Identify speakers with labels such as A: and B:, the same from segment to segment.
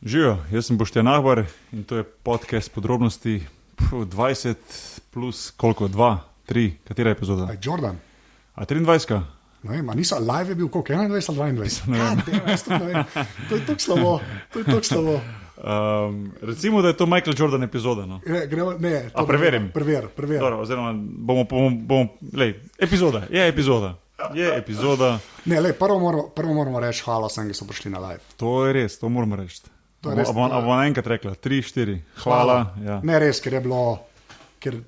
A: Živijo, jaz sem Boštjan Ahbar in to je podcast podrobnosti 20 plus koliko, 2, 3, katera epizoda?
B: Jordan.
A: A 23?
B: Ne vem, niso, live je bil koliko, 21 ali 22? Ne vem. To je tako slabo,
A: Recimo, da je to Michael Jordan epizoda, no? Preverim.
B: Preveri.
A: Dobro, oziroma, epizoda.
B: Ne, prvo moramo reči hvala vsem, ki so prišli na live.
A: To je res, to moramo reči. Bomo naenkrat rekla, 3, 4, hvala. Ja.
B: Ne res, ker je bilo,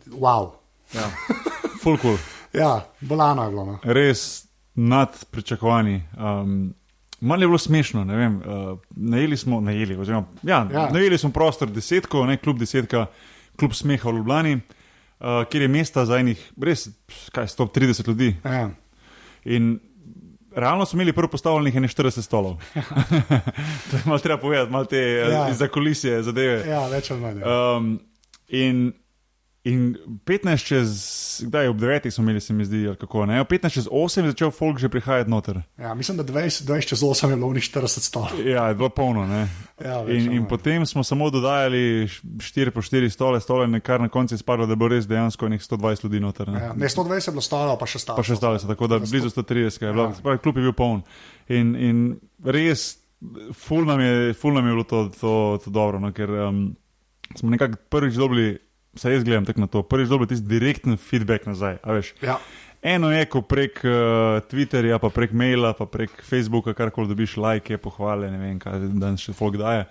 B: wow.
A: Ja. Full cool.
B: Ja, bolano je bilo. No.
A: Res nad pričakovanji. Malo je bilo smešno, ne vem, najeli smo prostor 10, ne, klub 10, klub smeha v Ljubljani, kjer je mesta za enih, res, 130 ljudi.
B: Ja.
A: In realno smo imeli prvo postavljenih 40 stolov. To je malo treba povedati, malo te izza kulisije zadeve.
B: Ja, več ali manj.
A: In 15 čez, kdaj ob 9 smo imeli, se mi zdi, ali kako, ne? 15 čez 8 je začel folk že prihajati noter.
B: Ja, mislim, da 20 čez 8 je bilo 40 stolov.
A: Ja, je bilo polno, ne?
B: Ja,
A: in potem smo samo dodajali 4 po 4 stole, kar na koncu je spadlo, da bo res dejansko nek 120 ljudi noter. Ne,
B: ja, ne 120 je bilo stolov, pa še stalo.
A: Pa še stalo se, tako da blizu 130, je bilo, klub je bil poln. In res, ful nam je bilo to dobro, no, ker smo nekako prvič dobili, saj jaz gledam tako na to, prvič dobili tisti direktni feedback nazaj, a veš.
B: Ja.
A: Eno je, ko prek Twitterja, pa prek maila, pa prek Facebooka, karkoli dobiš lajke, pohvale, ne vem, kaj danes še folk daje.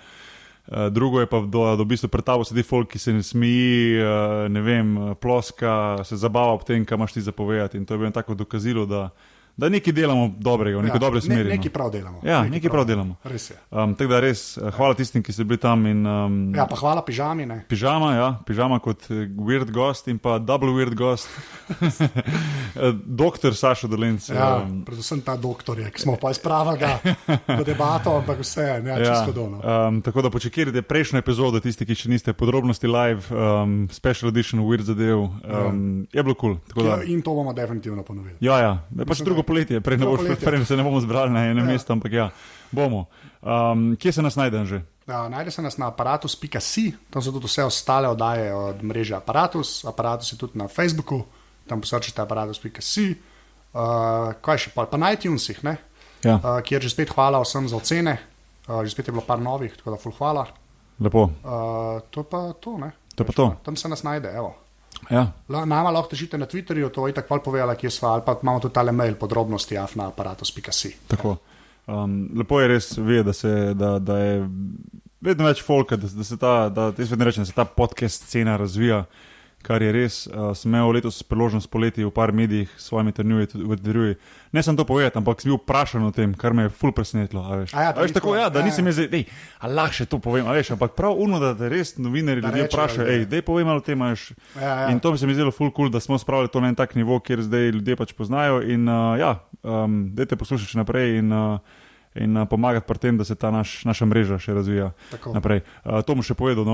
A: Drugo je pa, da v bistvu pred tabo sedi folk, ki se ne smeji, ne vem, ploska, se zabava ob tem, kaj imaš ti zapovedati. In to je bilo tako dokazilo, da nekaj delamo dobrega, v neko dobre smeri.
B: Nekaj prav delamo.
A: Ja, nekaj prav delamo.
B: Res je.
A: Tako da res, hvala tistim, ki ste bili tam.
B: Ja, pa hvala pižami, ne?
A: Pižama kot weird gost in pa double weird gost. Doktor Sašo Dolenc.
B: Ja, predvsem ta doktor je, ki smo pa izpravili v debato, ampak vse, čisto dono.
A: Tako da počekajte prejšnjo epizodo, tisti, ki še niste, podrobnosti live, special edition weird zadev. Je bilo cool.
B: In to bomo definitivno ponovili.
A: Ja, pač drugo poletje, prej se ne bomo zbrali na enem mestu, ampak ja, bomo. Kje se nas najde že?
B: Najde se nas na aparatus.si, tam so tudi vse ostale oddaje od mreže Aparatus. Aparatus je tudi na Facebooku, tam posrčite aparatus.si. Kaj še pa na iTunesih, ne?
A: Ja.
B: Kjer že spet hvala vsem za ocene, že spet je bilo par novih, tako da ful hvala.
A: Lepo.
B: To pa to, ne?
A: To pa to.
B: Tam se nas najde, evo.
A: Ja.
B: Nama lahko težite na Twitterju, to je tako malo povedala, kje sva, ali pa imamo tudi tale mail podrobnosti na aparatus.si.
A: Tako. Lepo je res vedeti, da je vedno več folka, da se ta podcast scena razvija, kar je res. Sem imel letos priložnost poleti v par medijih s svojimi intervjuji. Ne sem to povedal, ampak sem bil vprašan o tem, kar me je ful presenetilo. Da nisem jaz, lahko še to povem, ampak prav da te res novinarji ljudje vprašajo, dej povej malo o tem. In to mi se mi zdelo ful cool, da smo spravili to na en tak nivo, kjer zdaj ljudje pač poznajo in dajte poslušati še naprej in pomagati pri tem, da se ta naša mreža še razvija naprej. To mu še povedal,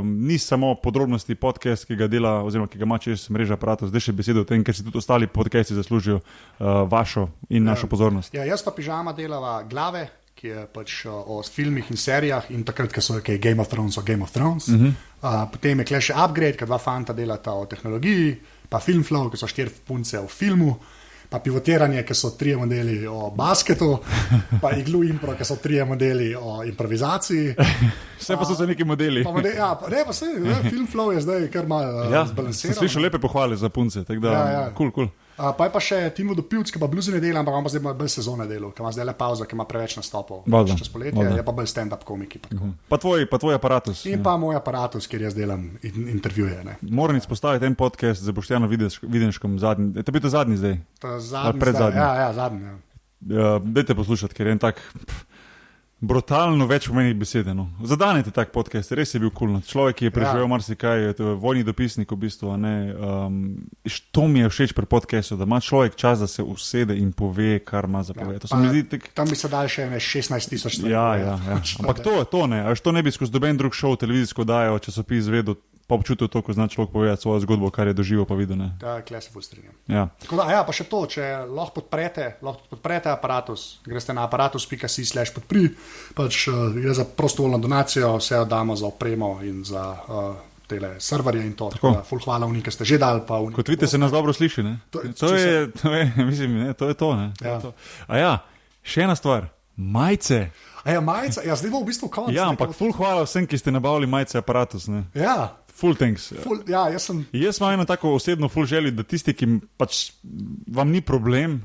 A: ni samo podrobnosti podcast, ki ga dela, oziroma ki ga ima čez mreža Aparatus, zdaj še besede o tem, ker si tudi ostali podcasti zaslužijo vašo in našo pozornost.
B: Ja, jaz pa pižama delava Glave, ki je pač o filmih in serijah in takrat, ko so Game of Thrones o Game of Thrones. Potem je še Upgrade, ker 2 fanta delata o tehnologiji, pa Filmflow, ki so 4 punce o filmu, pa Pivotiranje, ki so 3 modeli o basketu, pa Iglu Impro, ki so 3 modeli o improvizaciji.
A: Vse pa so se neki modeli.
B: Filmflow je zdaj kar malo zbalansiran.
A: Sem slišal lepe pohvale za punce, tako da cool.
B: Pa je pa še Timo Dopivc, ki pa bluzi ne dela, ampak on pa zdaj bolj sezone delo, ki ima zdaj le pauza, ki ima preveč nastopov. Čez poletje, je pa bolj stand-up komiki.
A: Pa tvoj Aparatus.
B: In pa moj Aparatus, kjer jaz delam intervjuje.
A: Moram izpostaviti en podcast za Boštjano Videnškom zadnji. Je to bil to zadnji zdaj?
B: Predzadnji. Ja, zadnji.
A: Dajte poslušati, ker je en tak brutalno več pomenih besede. No. Zadanete tak podcast, res je bil cool. Človek, ki je preživel marsikaj, vojni dopisnik v bistvu. To mi je všeč pri podcastu, da ima človek čas, da se usede in pove, kar ima za povedati.
B: Tam bi se dal še 16,000 stvari.
A: Ja. Ampak to ne. To ne bi skozi doben drug šov televizijsko dajo, časopis vedel pa občutil to, ko zna človek povedati svojo zgodbo, kar je doživel pa videl. Ne?
B: Da, kle se strinjam.
A: Ja.
B: Tako da, ja, pa še to, če lahko podprete aparatus, greste na aparatus.si/podpri, pač gre za prostovoljno donacijo, vse oddamo za opremo in za tele serverje in to. Tako da, ful hvala vni, ki ste že dali.
A: Kot vidite, se nas dobro sliši, ne? To je, mislim, ne, to je to, ne?
B: Ja.
A: To je to. A ja, še ena stvar, majice.
B: A ja, majica, ja, zdaj bo v bistvu konc.
A: Ja, ampak ful hvala vsem, ki ste nabavili majice aparatus, ne?
B: Ja.
A: Full thanks.
B: Ja, jaz
A: imam eno tako osebno ful željo, da tisti, ki pač vam ni problem,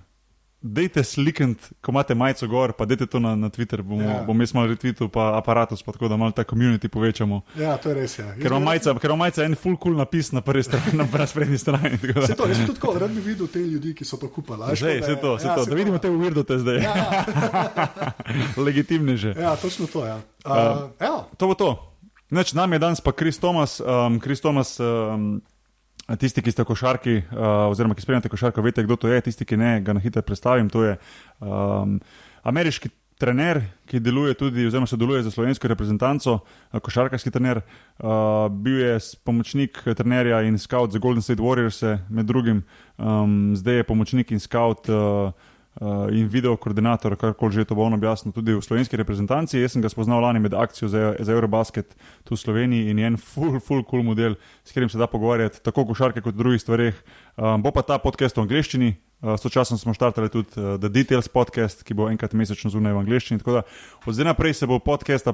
A: dejte slikant, ko imate majico gor, pa dejte to na Twitter, bom jaz malo retweetal, pa aparatus, pa tako da malo ta community povečamo.
B: Ja, to je res, ja.
A: Ker ima majica en full cool napis na prvi strani, na sprednji strani.
B: Se to, jaz sem tudi tako, rad bi videl te ljudi, ki so to kupali.
A: Zdaj, se to, da vidimo te uvirdote zdaj.
B: Ja.
A: Legitimne že.
B: Ja, točno to, ja.
A: To bo to. Znači, nam je danes pa Chris Thomas, tisti, ki ste košarki, oziroma ki spremljate košarko, veste, kdo to je, tisti, ki ne, ga na hitro predstavim, to je ameriški trener, ki deluje tudi, oziroma sodeluje za slovensko reprezentanco, košarkarski trener, bil je pomočnik trenerja in skavt za Golden State Warriors, med drugim, zdaj je pomočnik in skavt in video koordinator, karkoli že to bo on objasnil, tudi v slovenski reprezentanci. Jaz sem ga spoznal lani med akcijo za Eurobasket tu v Sloveniji in je en full cool model, s katerim se da pogovarjati tako o košarke kot o drugih stvareh. Bo pa ta podcast v angleščini, sočasno smo štartali tudi The Details podcast, ki bo enkrat mesečno zunaj v angleščini, tako da od zdaj naprej se bo podcast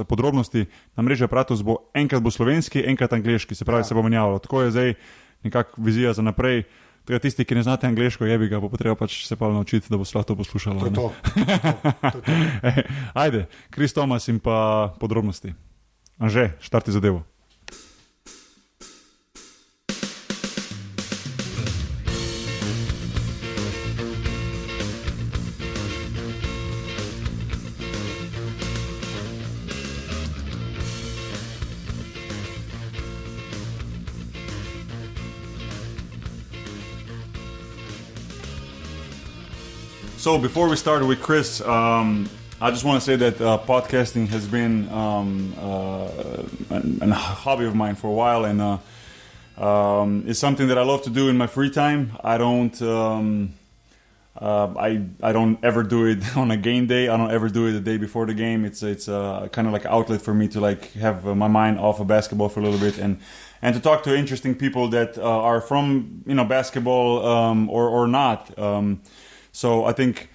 A: podrobnosti na mreži aparatus bo enkrat bo slovenski, enkrat angleški, se pravi se bo menjavalo. Tako je zdaj nekako vizija za naprej. Tega tisti, ki ne znate angleško, jebi ga, bo potreba pač se pa naučiti, da bo se to poslušalo.
B: To je to.
A: Ajde, Chris Thomas in pa podrobnosti. Anže, štarti zadevo. So before we start with Chris, I just want to say that podcasting has been a hobby of mine for a while, and it's something that I love to do in my free time. I don't ever do it on a game day. I don't ever do it the day before the game. It's kind of like an outlet for me to like have my mind off of basketball for a little bit and to talk to interesting people that are from basketball or not. So I think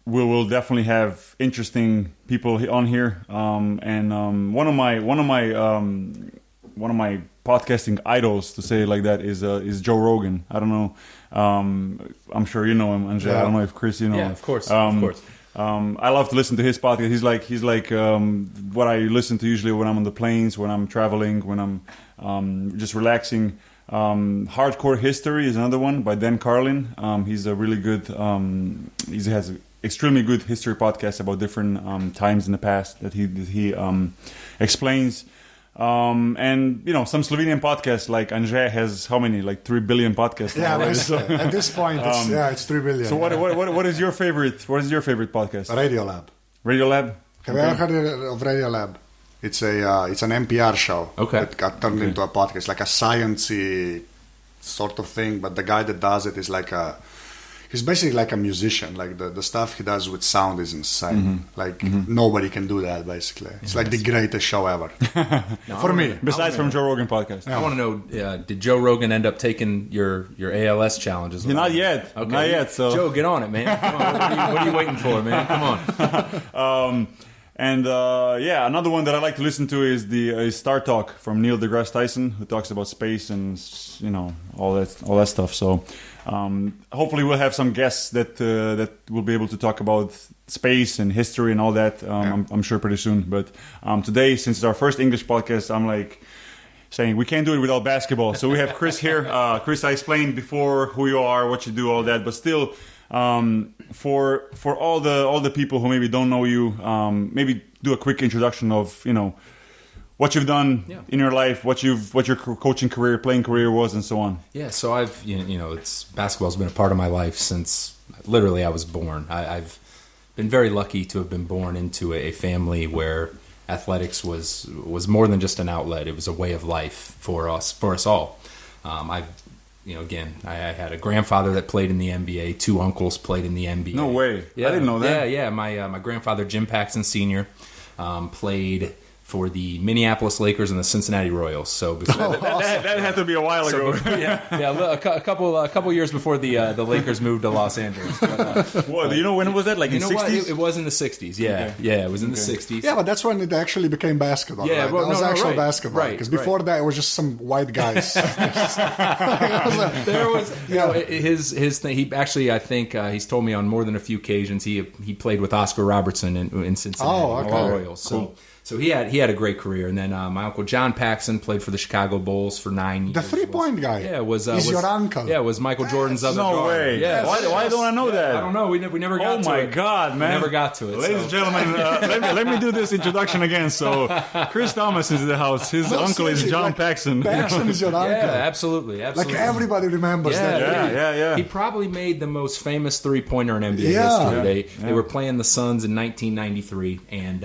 A: we will definitely have interesting people on here. And one of my podcasting idols, to say it like that, is Joe Rogan. I don't know. I'm sure you know him, Anže. Yeah. I don't know if Chris, you know him.
C: Yeah, of course.
A: I love to listen to his podcast. He's like what I listen to usually when I'm on the planes, when I'm traveling, when I'm just relaxing. Hardcore History is another one by Dan Carlin. He's a really good, he has an extremely good history podcast about different times in the past that he explains. And some Slovenian podcasts like Anže has how many, like 3 billion podcasts.
B: Yeah, now, right? So, at this point, it's 3 billion.
A: So what is your favorite? What is your favorite podcast?
B: Radiolab.
A: Radiolab.
B: Have you ever heard of Radiolab? It's an NPR show.
C: Okay.
B: That got turned into a podcast, like a sciencey sort of thing. But the guy that does it is he's basically like a musician. Like the stuff he does with sound is insane. Nobody can do that. Basically, it's like the greatest show ever for me.
A: Besides from Joe Rogan podcast.
C: I want to know: did Joe Rogan end up taking your ALS challenges?
A: Not yet.
C: Okay.
A: Not yet. So
C: Joe, get on it, man. Come on. What are you waiting for, man? Come on.
A: And another one that I like to listen to is Star Talk from Neil deGrasse Tyson, who talks about space and all that stuff. So hopefully we'll have some guests that will be able to talk about space and history and all that. I'm sure pretty soon. But today, since it's our first English podcast, I'm like saying we can't do it without basketball. So we have Chris here. Chris, I explained before who you are, what you do, all that, but still. For all the people who maybe don't know you, maybe do a quick introduction of what you've done in your life, what your coaching career, playing career was, and so on.
C: Yeah, so I've basketball's been a part of my life since literally I was born. I've been very lucky to have been born into a family where athletics was more than just an outlet. It was a way of life for us all. I had a grandfather that played in the NBA. 2 uncles played in the NBA.
A: No way.
C: Yeah,
A: I didn't know that.
C: Yeah. My grandfather, Jim Paxson Sr., played for the Minneapolis Lakers and the Cincinnati Royals. So
A: that had to be a while ago.
C: A couple years before the Lakers moved to Los Angeles.
A: Do you know when was that? Like in the 60s?
C: It was in the 60s. Yeah,
A: Okay.
C: It was in the 60s.
B: Yeah, but that's when it actually became basketball.
C: Yeah,
B: right?
C: well,
B: That was
C: no,
B: actual
C: right.
B: basketball.
C: Right,
B: Because before
C: right.
B: that, it was just some white guys.
C: There was, his thing. He actually, I think, he's told me on more than a few occasions he played with Oscar Robertson in Cincinnati.
B: Oh, okay.
C: Royals. So he had a great career, and then my uncle John Paxson played for the Chicago Bulls for 9 years.
B: The 3-point guy.
C: Yeah, was
B: your uncle.
C: Yeah, was Michael Jordan's other
A: No
C: guard.
A: way.
C: Yeah.
A: Why don't I know that?
C: I don't know. We never got to it.
A: Oh my God, man!
C: We never got to it.
A: Ladies and gentlemen, let me do this introduction again. So, Chris Thomas is in the house. His uncle is
B: seriously,
A: John
B: like,
A: Paxson.
B: Paxson is your uncle.
C: Yeah, absolutely.
B: Like everybody remembers that.
A: Yeah.
C: He probably made the most famous 3-pointer in NBA
B: Yeah.
C: history. They were playing the Suns in 1993, and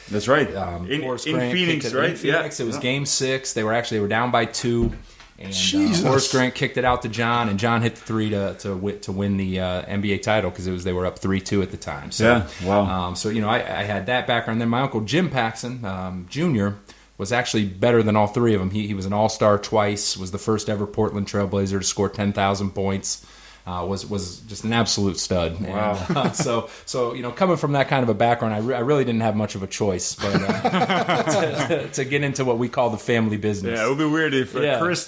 A: That's right.
C: in
A: Phoenix, right?
C: In Phoenix, it was Game 6. They were down by 2, and
B: Jesus.
C: Horace Grant kicked it out to John, and John hit the 3 to win the NBA title because they were up 3-2 at the time. So,
A: Yeah, wow.
C: I had that background. Then my uncle Jim Paxson Jr. was actually better than all 3 of them. He was an All-Star twice. Was the first ever Portland Trailblazer to score 10,000 points. Was just an absolute stud.
A: Wow.
C: And, so coming from that kind of a background, I really didn't have much of a choice, but to get into what we call the family business.
A: Yeah, it would be weird if Chris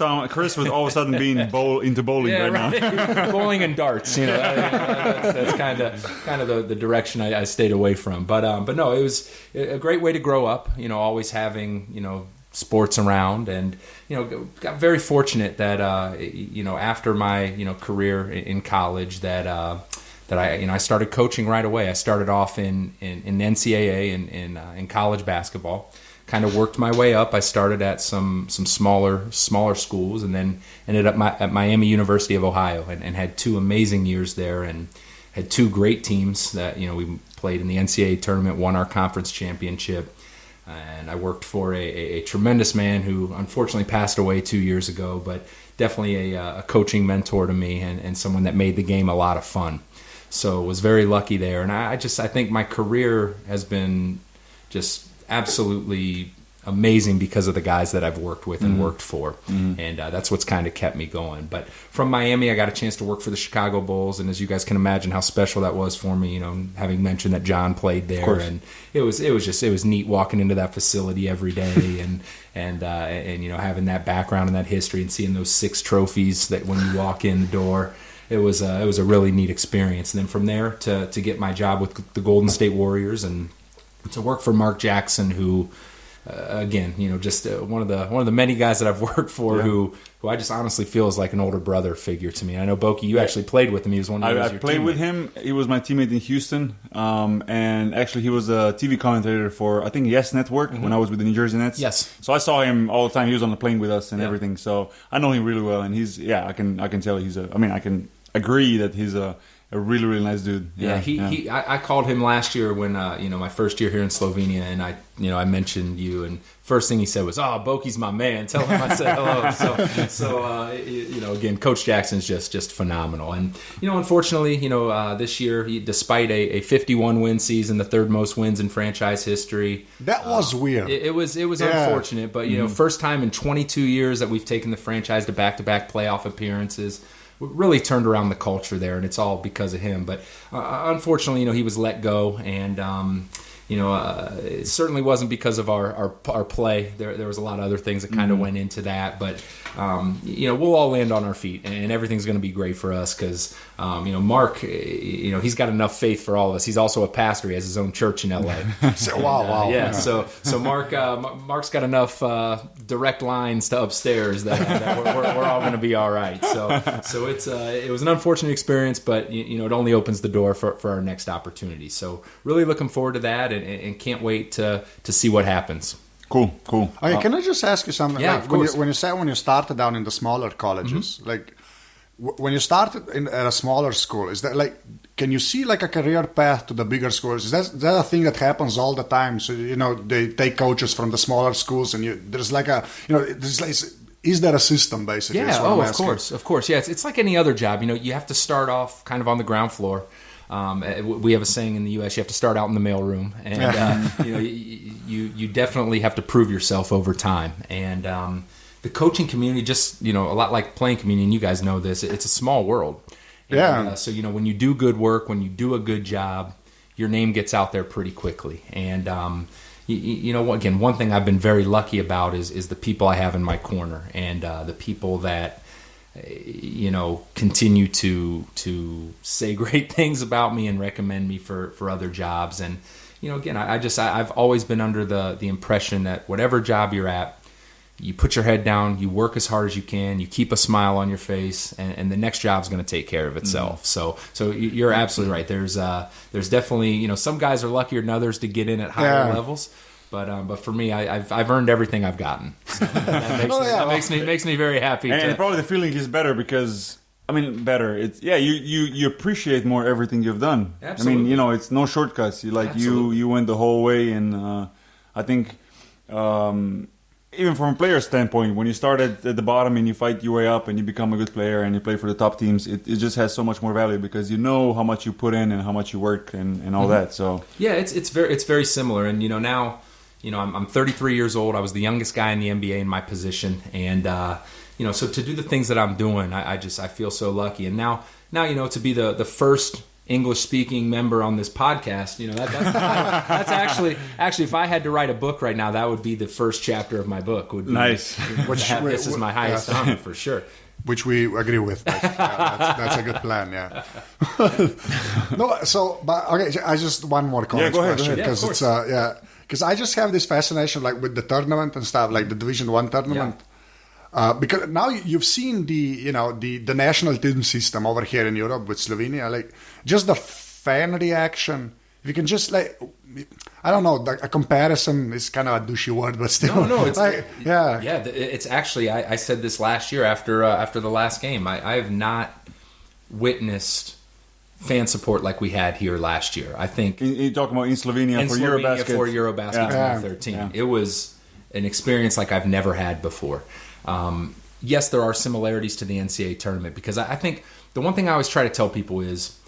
A: was all of a sudden being into bowling now.
C: Bowling and darts. That's kind of the direction I stayed away from. But no, it was a great way to grow up. Always having sports around, and got very fortunate that after my career in college that I started coaching right away. I started off in the NCAA in college basketball. Kind of worked my way up. I started at some smaller schools, and then ended up at Miami University of Ohio, and had 2 amazing years there, and had 2 great teams that we played in the NCAA tournament, won our conference championship. And I worked for a tremendous man who unfortunately passed away 2 years ago, but definitely a coaching mentor to me, and someone that made the game a lot of fun. So was very lucky there. And I think my career has been just absolutely amazing because of the guys that I've worked with and worked for. And that's what's kind of kept me going. But from Miami, I got a chance to work for the Chicago Bulls, and as you guys can imagine how special that was for me, having mentioned that John played there, and it was neat walking into that facility every day and having that background and that history, and seeing those 6 trophies that when you walk in the door. It was a really neat experience. And then from there to get my job with the Golden State Warriors, and to work for Mark Jackson, who again, just one of the many guys that I've worked for, who I just honestly feel is like an older brother figure to me. I know Boki, you actually played with him. He was one of
A: I played with him. He was my teammate in Houston, and actually he was a TV commentator for, I think, Yes Network when I was with the New Jersey Nets.
C: Yes.
A: So I saw him all the time. He was on the plane with us and everything. So I know him really well, and I can tell I can agree that he's a really, really nice dude.
C: I called him last year when my first year here in Slovenia, and I mentioned you, and first thing he said was, "Oh, Boki's my man. Tell him I said hello." So again, Coach Jackson's just phenomenal, and unfortunately, this year, despite a 51-win season, the 3rd most wins in franchise history,
B: That was weird.
C: It was unfortunate, but first time in 22 years that we've taken the franchise to back-to-back playoff appearances. Really turned around the culture there, and it's all because of him. But unfortunately, he was let go, and it certainly wasn't because of our play. There was a lot of other things that kind of went into that, but we'll all land on our feet, and everything's going to be great for us because Mark, he's got enough faith for all of us. He's also a pastor. He has his own church in LA.
B: Wow.
C: Yeah. So Mark's got enough direct lines to upstairs that we're all going to be all right. So it was an unfortunate experience, but it only opens the door for our next opportunity. So really looking forward to that, and can't wait to see what happens.
A: Cool.
B: Okay, can I just ask you something?
C: Yeah,
B: like,
C: of course.
B: When you started down in the smaller colleges, like when you started at a smaller school, is that like, can you see like a career path to the bigger schools? Is that a thing that happens all the time? So, they take coaches from the smaller schools and there's like a, there's like, is there a system basically?
C: Yeah, of course. Yeah, it's like any other job. You have to start off kind of on the ground floor. We have a saying in the U.S. you have to start out in the mailroom, and you definitely have to prove yourself over time. And the coaching community, just a lot like playing community, and you guys know this. It's a small world. And, so when you do good work, when you do a good job, your name gets out there pretty quickly. And again, one thing I've been very lucky about is the people I have in my corner, and the people that continue to say great things about me and recommend me for other jobs. And again, I've always been under the impression that whatever job you're at, you put your head down, you work as hard as you can, you keep a smile on your face, and the next job's going to take care of itself. So you're absolutely right. There's definitely some guys are luckier than others to get in at higher levels. But for me, I've earned everything I've gotten. So that makes me very happy.
A: And probably the feeling is better because better. It's you appreciate more everything you've done.
C: Absolutely.
A: It's no shortcuts. You went the whole way, and I think even from a player standpoint, when you start at the bottom and you fight your way up and you become a good player and you play for the top teams, it just has so much more value because you know how much you put in and how much you work and all that. So
C: yeah, it's very similar. And now. I'm 33 years old. I was the youngest guy in the NBA in my position, and so to do the things that I'm doing, I feel so lucky. And now to be the first English-speaking member on this podcast, that's actually if I had to write a book right now, that would be the first chapter of my book. Would be
A: nice.
C: This is my highest honor for sure.
B: Which we agree with. That's a good plan. Yeah. I just one more college question because it's because I just have this fascination like with the tournament and stuff, like the Division I tournament. Yeah. Because now you've seen the national team system over here in Europe with Slovenia, like just the fan reaction. If you can just I don't know, a comparison is kind of a douchey word, but still.
C: No, it's it's actually I said this last year after the last game. I have not witnessed fan support like we had here last year. I think
A: you're talking about in Slovenia for Eurobasket
C: 2013. Yeah. It was an experience like I've never had before. Yes, there are similarities to the NCAA tournament because I think the one thing I always try to tell people is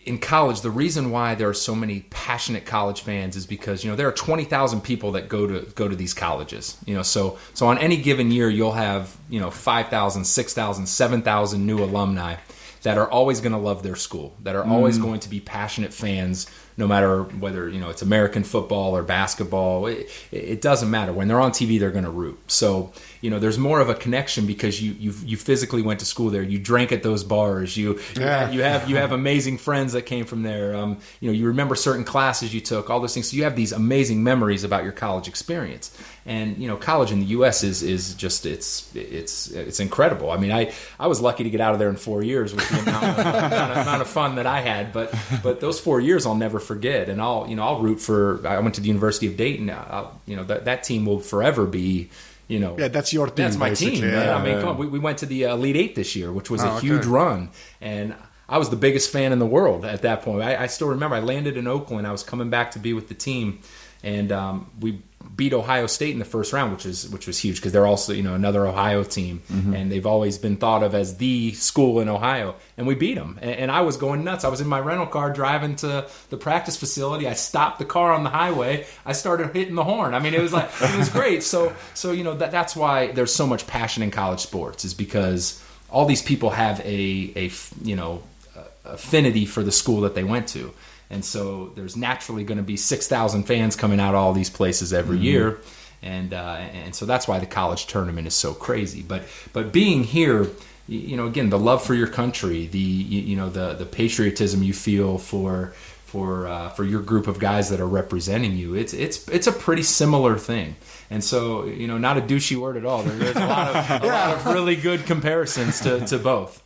C: in college, the reason why there are so many passionate college fans is because there are 20,000 people that go to these colleges. So on any given year you'll have 5,000, 6,000, 7,000 new alumni that are always going to love their school, that are always going to be passionate fans, no matter whether it's American football or basketball. It doesn't matter. When they're on TV, they're going to root. So there's more of a connection because you physically went to school there. You drank at those bars. You have amazing friends that came from there. You remember certain classes you took, all those things. So you have these amazing memories about your college experience. And college in the U.S. is just it's incredible. I was lucky to get out of there in 4 years with the amount of fun that I had. But those 4 years I'll never forget. And I'll root for. I went to the University of Dayton. That team will forever be.
B: That's your team.
C: That's my team. Man. Come on. We went to the Elite Eight this year, which was a huge run, and I was the biggest fan in the world at that point. I still remember. I landed in Oakland. I was coming back to be with the team, and we beat Ohio State in the first round, which was huge because they're also another Ohio team, and they've always been thought of as the school in Ohio. And we beat them, and I was going nuts. I was in my rental car driving to the practice facility. I stopped the car on the highway. I started hitting the horn. It was great. So that's why there's so much passion in college sports, is because all these people have a affinity for the school that they went to. And so there's naturally going to be 6,000 fans coming out of all these places every year, and so that's why the college tournament is so crazy. But being here, again, the love for your country, the patriotism you feel for your group of guys that are representing you, it's a pretty similar thing. And so not a douchey word at all. There's a lot of really good comparisons to both.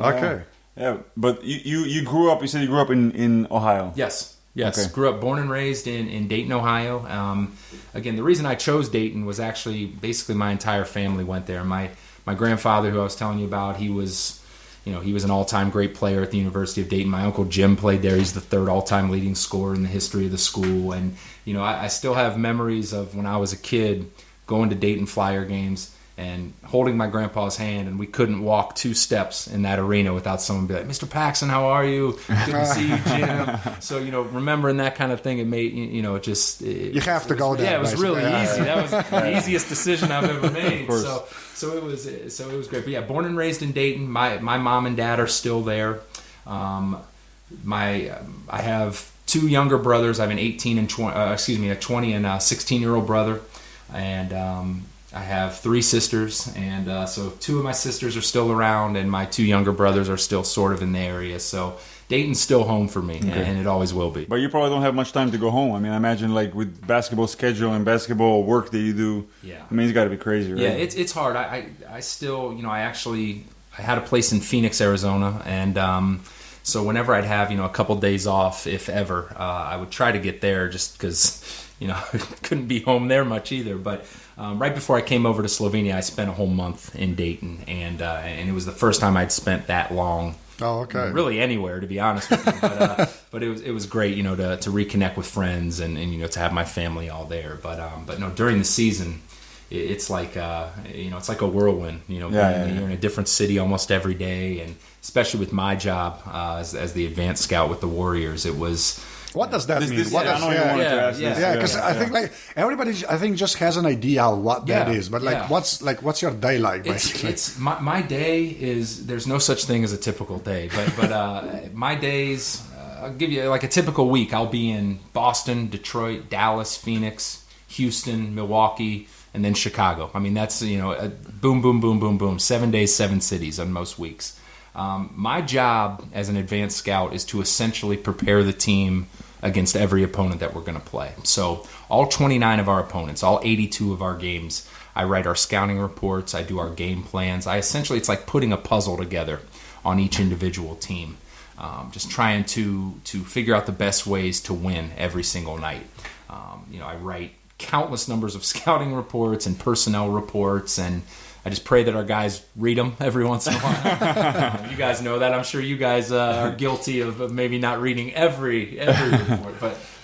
B: Okay.
A: Yeah, but you grew up. You said you grew up in Ohio.
C: Yes.
A: Okay.
C: Grew up, born and raised in Dayton, Ohio. Again, the reason I chose Dayton was actually basically my entire family went there. My my grandfather, who I was telling you about, he was an all-time great player at the University of Dayton. My uncle Jim played there. He's the third all-time leading scorer in the history of the school. And, I still have memories of when I was a kid going to Dayton Flyer games and holding my grandpa's hand, and we couldn't walk 2 steps in that arena without someone be like, Mr. Paxson, how are you? Good to see you, Jim. So, remembering that kind of thing, it made, it just...
B: You have to go there.
C: Yeah, it was really easy. That was the easiest decision I've ever made. So it was great. But yeah, born and raised in Dayton. My mom and dad are still there. I have 2 younger brothers. I have an 20 and a 16-year-old brother. And I have 3 sisters, and so 2 of my sisters are still around, and my 2 younger brothers are still sort of in the area. So Dayton's still home for me, and it always will be.
A: But you probably don't have much time to go home. I mean, I imagine like with basketball schedule and basketball work that you do.
C: Yeah.
A: I mean, it's got to be crazy, right?
C: Yeah, it's hard. I still, I had a place in Phoenix, Arizona, and so whenever I'd have, a couple days off, if ever, I would try to get there just because, I couldn't be home there much either. But right before I came over to Slovenia, I spent a whole month in Dayton, and it was the first time I'd spent that long.
B: Oh, okay.
C: Really anywhere, to be honest with you. But it was great, to reconnect with friends and to have my family all there. But no, during the season, it's like it's like a whirlwind. You're in a different city almost every day, and especially with my job as the advanced scout with the Warriors, it was.
B: What does that mean?
C: Because
B: I think like everybody, just has an idea of what that is. But what's your day like? Basically,
C: it's my day is. There's no such thing as a typical day. But my days, I'll give you like a typical week. I'll be in Boston, Detroit, Dallas, Phoenix, Houston, Milwaukee, and then Chicago. I mean, that's a boom, boom, boom, boom, boom. 7 days, 7 cities on most weeks. My job as an advanced scout is to essentially prepare the team against every opponent that we're going to play. So all 29 of our opponents, all 82 of our games, I write our scouting reports, I do our game plans. It's like putting a puzzle together on each individual team, just trying to figure out the best ways to win every single night. I write countless numbers of scouting reports and personnel reports, and I just pray that our guys read them every once in a while. You guys know that. I'm sure you guys are guilty of maybe not reading every report.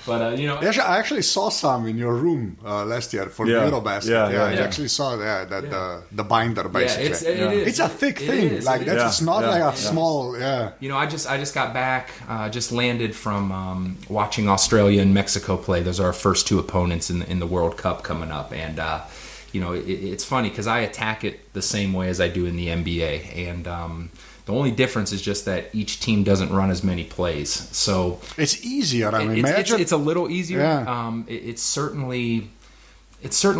C: But
B: I actually saw some in your room last year for Eurobasket. I actually saw the binder basically. It's a thick thing. It's not like a small.
C: I just got back. Just landed from watching Australia and Mexico play. Those are our first 2 opponents in the World Cup coming up, and. It's funny because I attack it the same way as I do in the NBA, and the only difference is just that each team doesn't run as many plays. So
B: it's easier. I mean, imagine
C: it's a little easier. Yeah. It's certainly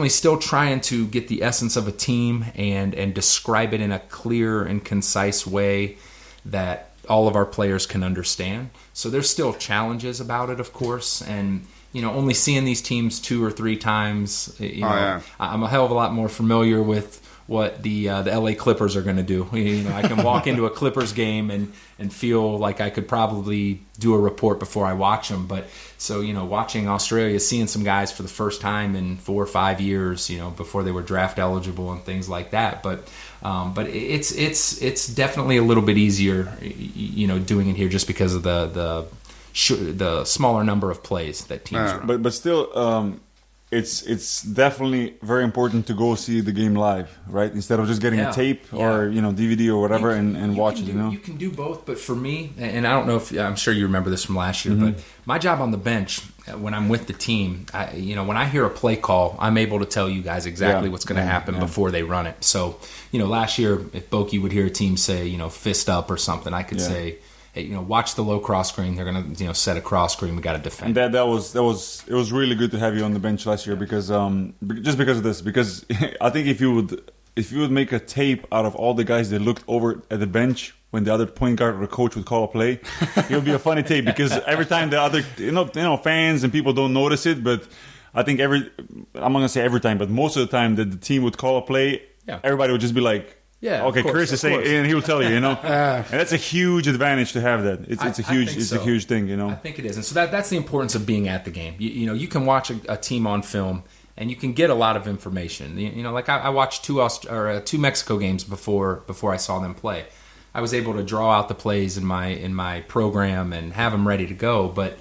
C: still trying to get the essence of a team and describe it in a clear and concise way that all of our players can understand. So there's still challenges about it, of course, and. Only seeing these teams 2 or 3 times, I'm a hell of a lot more familiar with what the LA Clippers are going to do. I can walk into a Clippers game and feel like I could probably do a report before I watch them. But so, watching Australia, seeing some guys for the first time in 4 or 5 years, before they were draft eligible and things like that. But it's definitely a little bit easier, doing it here just because of the smaller number of plays that teams run.
A: But still, it's definitely very important to go see the game live, right? Instead of just getting a tape or DVD or whatever and watch it.
C: You can do both, but for me, and I don't know if I'm sure you remember this from last year, but my job on the bench when I'm with the team, when I hear a play call, I'm able to tell you guys exactly what's going to happen before they run it. So last year, if Boki would hear a team say fist up or something, I could say. Hey, watch the low cross screen. They're gonna, set a cross screen. We got to defend.
A: And it was really good to have you on the bench last year because just because of this. Because I think if you would make a tape out of all the guys that looked over at the bench when the other point guard or coach would call a play, it would be a funny tape because every time the other fans and people don't notice it, but I think I'm not gonna say every time, but most of the time that the team would call a play, everybody would just be like.
C: Yeah.
A: Okay, Chris is saying, and he will tell you, and that's a huge advantage to have that. It's a huge thing,
C: I think it is, and so that's the importance of being at the game. You can watch a team on film and you can get a lot of information. You know, like I watched two Mexico games before I saw them play. I was able to draw out the plays in my program and have them ready to go, but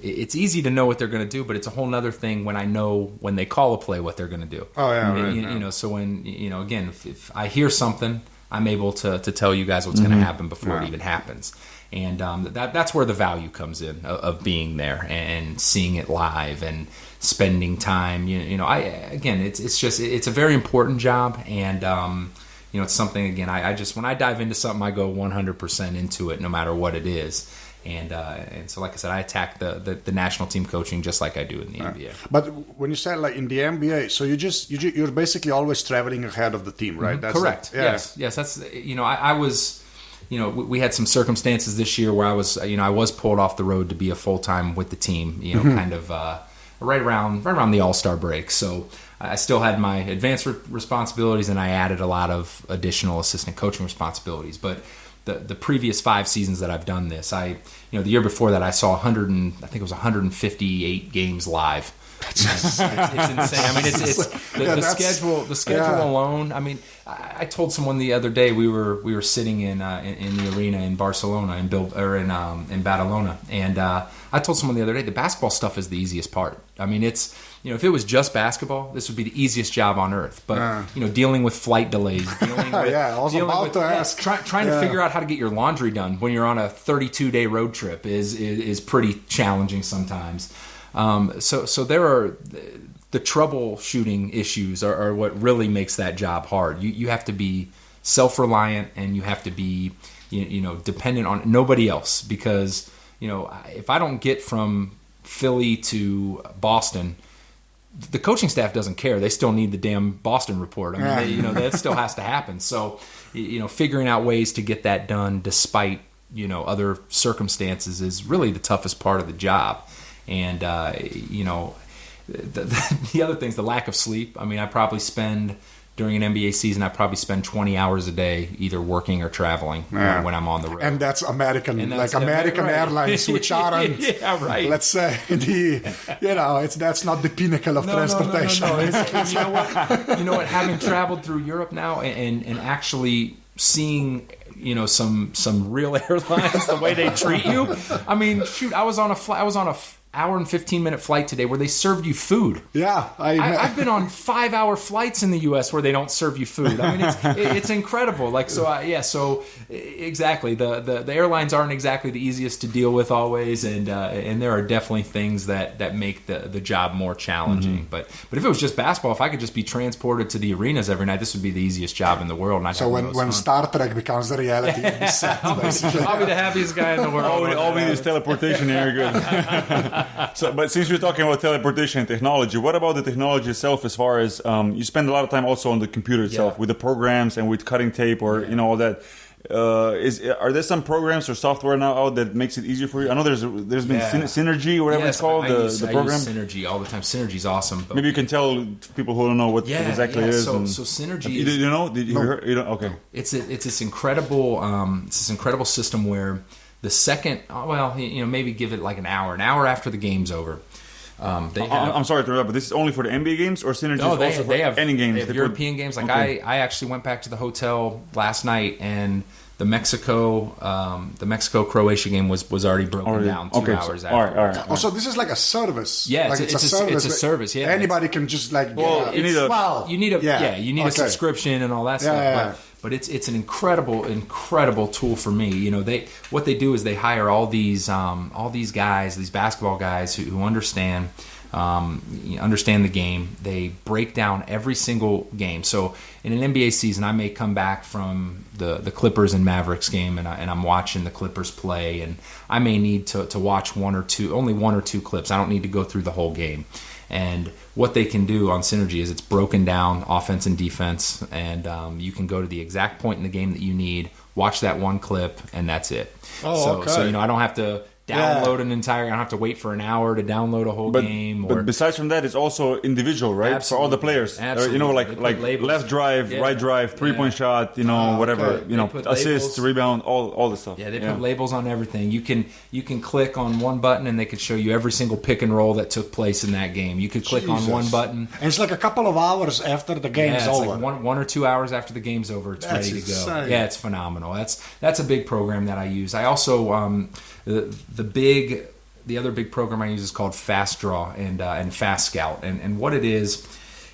C: it's easy to know what they're going to do, but it's a whole nother thing when I know when they call a play what they're going to do.
B: Oh yeah, right,
C: you know. So when again, if I hear something, I'm able to tell you guys what's going to happen before it even happens, and that's where the value comes in of being there and seeing it live and spending time. You know, it's a very important job, and it's something again. I just when I dive into something, I go 100% into it, no matter what it is. And so, like I said, I attack the national team coaching just like I do in the NBA.
B: But when you say like in the NBA, so you're basically always traveling ahead of the team, right?
C: That's correct. Yes. That's I was, we had some circumstances this year where I was pulled off the road to be a full time with the team. Kind of right around the All-Star break. So I still had my advanced responsibilities, and I added a lot of additional assistant coaching responsibilities, but. The previous 5 seasons that I've done this, the year before that I saw 158 games live. It's insane. I mean, the schedule alone. I mean, I told someone the other day we were sitting in the arena in Barcelona in Badalona, and I told someone the other day the basketball stuff is the easiest part. I mean, it's if it was just basketball, this would be the easiest job on earth. But dealing with flight delays, trying to figure out how to get your laundry done when you're on a 32-day road trip is pretty challenging sometimes. So there are the troubleshooting issues are what really makes that job hard. You have to be self-reliant, and you have to be dependent on nobody else, because if I don't get from Philly to Boston, the coaching staff doesn't care. They still need the damn Boston report. I mean, that still has to happen. So figuring out ways to get that done despite other circumstances is really the toughest part of the job. And, the other thing's the lack of sleep. I mean, during an NBA season, I probably spend 20 hours a day either working or traveling when I'm on the road.
B: And that's American Airlines, which aren't, let's say, that's not the pinnacle of transportation.
C: No. You know what? Having traveled through Europe now and actually seeing some real airlines, the way they treat you. I mean, shoot, I was on a hour and 15-minute flight today where they served you food.
B: Yeah,
C: I've been on 5-hour flights in the U.S. where they don't serve you food. I mean, it's incredible. Like so exactly. The airlines aren't exactly the easiest to deal with always, and there are definitely things that make the job more challenging. Mm-hmm. But if it was just basketball, if I could just be transported to the arenas every night, this would be the easiest job in the world. And
B: so when Star Trek becomes a reality, you'll be set, basically.
C: I'll be the happiest guy in the world.
A: All we need is teleportation here. Good. But since we're talking about teleportation and technology, what about the technology itself? As far as you spend a lot of time also on the computer itself with the programs and with cutting tape or all that. Are there some programs or software now out that makes it easier for you? I know there's been Synergy or whatever it's called. I use
C: Synergy all the time. Synergy's awesome.
A: Maybe you can tell people who don't know what exactly it is.
C: So Synergy.
A: You know? Did you hear? You don't? Okay.
C: It's this incredible system where. The second, maybe give it like an hour after the game's over.
A: I'm sorry to interrupt, but this is only for the NBA games, or Synergy
C: no,
A: is also for any games?
C: They have European games. Like I actually went back to the hotel last night, and the Mexico-Croatia game was already broken down 2 hours after.
B: All right. Oh, so this is like a service.
C: Yeah,
B: like
C: it's a service. Yeah,
B: anybody can just like.
C: You need a subscription and all that stuff.
B: Yeah.
C: But it's an incredible tool for me. What they do is they hire all these guys, these basketball guys who understand the game. They break down every single game. So in an NBA season, I may come back from the Clippers and Mavericks game, and I'm watching the Clippers play, and I may need to watch only one or two clips. I don't need to go through the whole game. And what they can do on Synergy is it's broken down offense and defense, and you can go to the exact point in the game that you need, watch that one clip, and that's it.
B: Okay.
C: So I don't have to download an entire. I don't have to wait for an hour to download a whole game.
A: But besides from that, it's also individual, right?
C: Absolutely.
A: For all the players,
C: Absolutely.
A: you know, like
C: labels.
A: left drive, right drive, 3-point shot, you know, whatever, you know, assists, rebound, all the stuff.
C: Yeah, they put labels on everything. You can click on one button and they could show you every single pick and roll that took place in that game. You could click on one button.
B: And it's like a couple of hours after the game's over.
C: Like one or 2 hours after the game's over, it's ready to go.
B: Insane.
C: Yeah, it's phenomenal. That's a big program that I use. I also the other big program I use is called Fast Draw and Fast Scout. And what it is,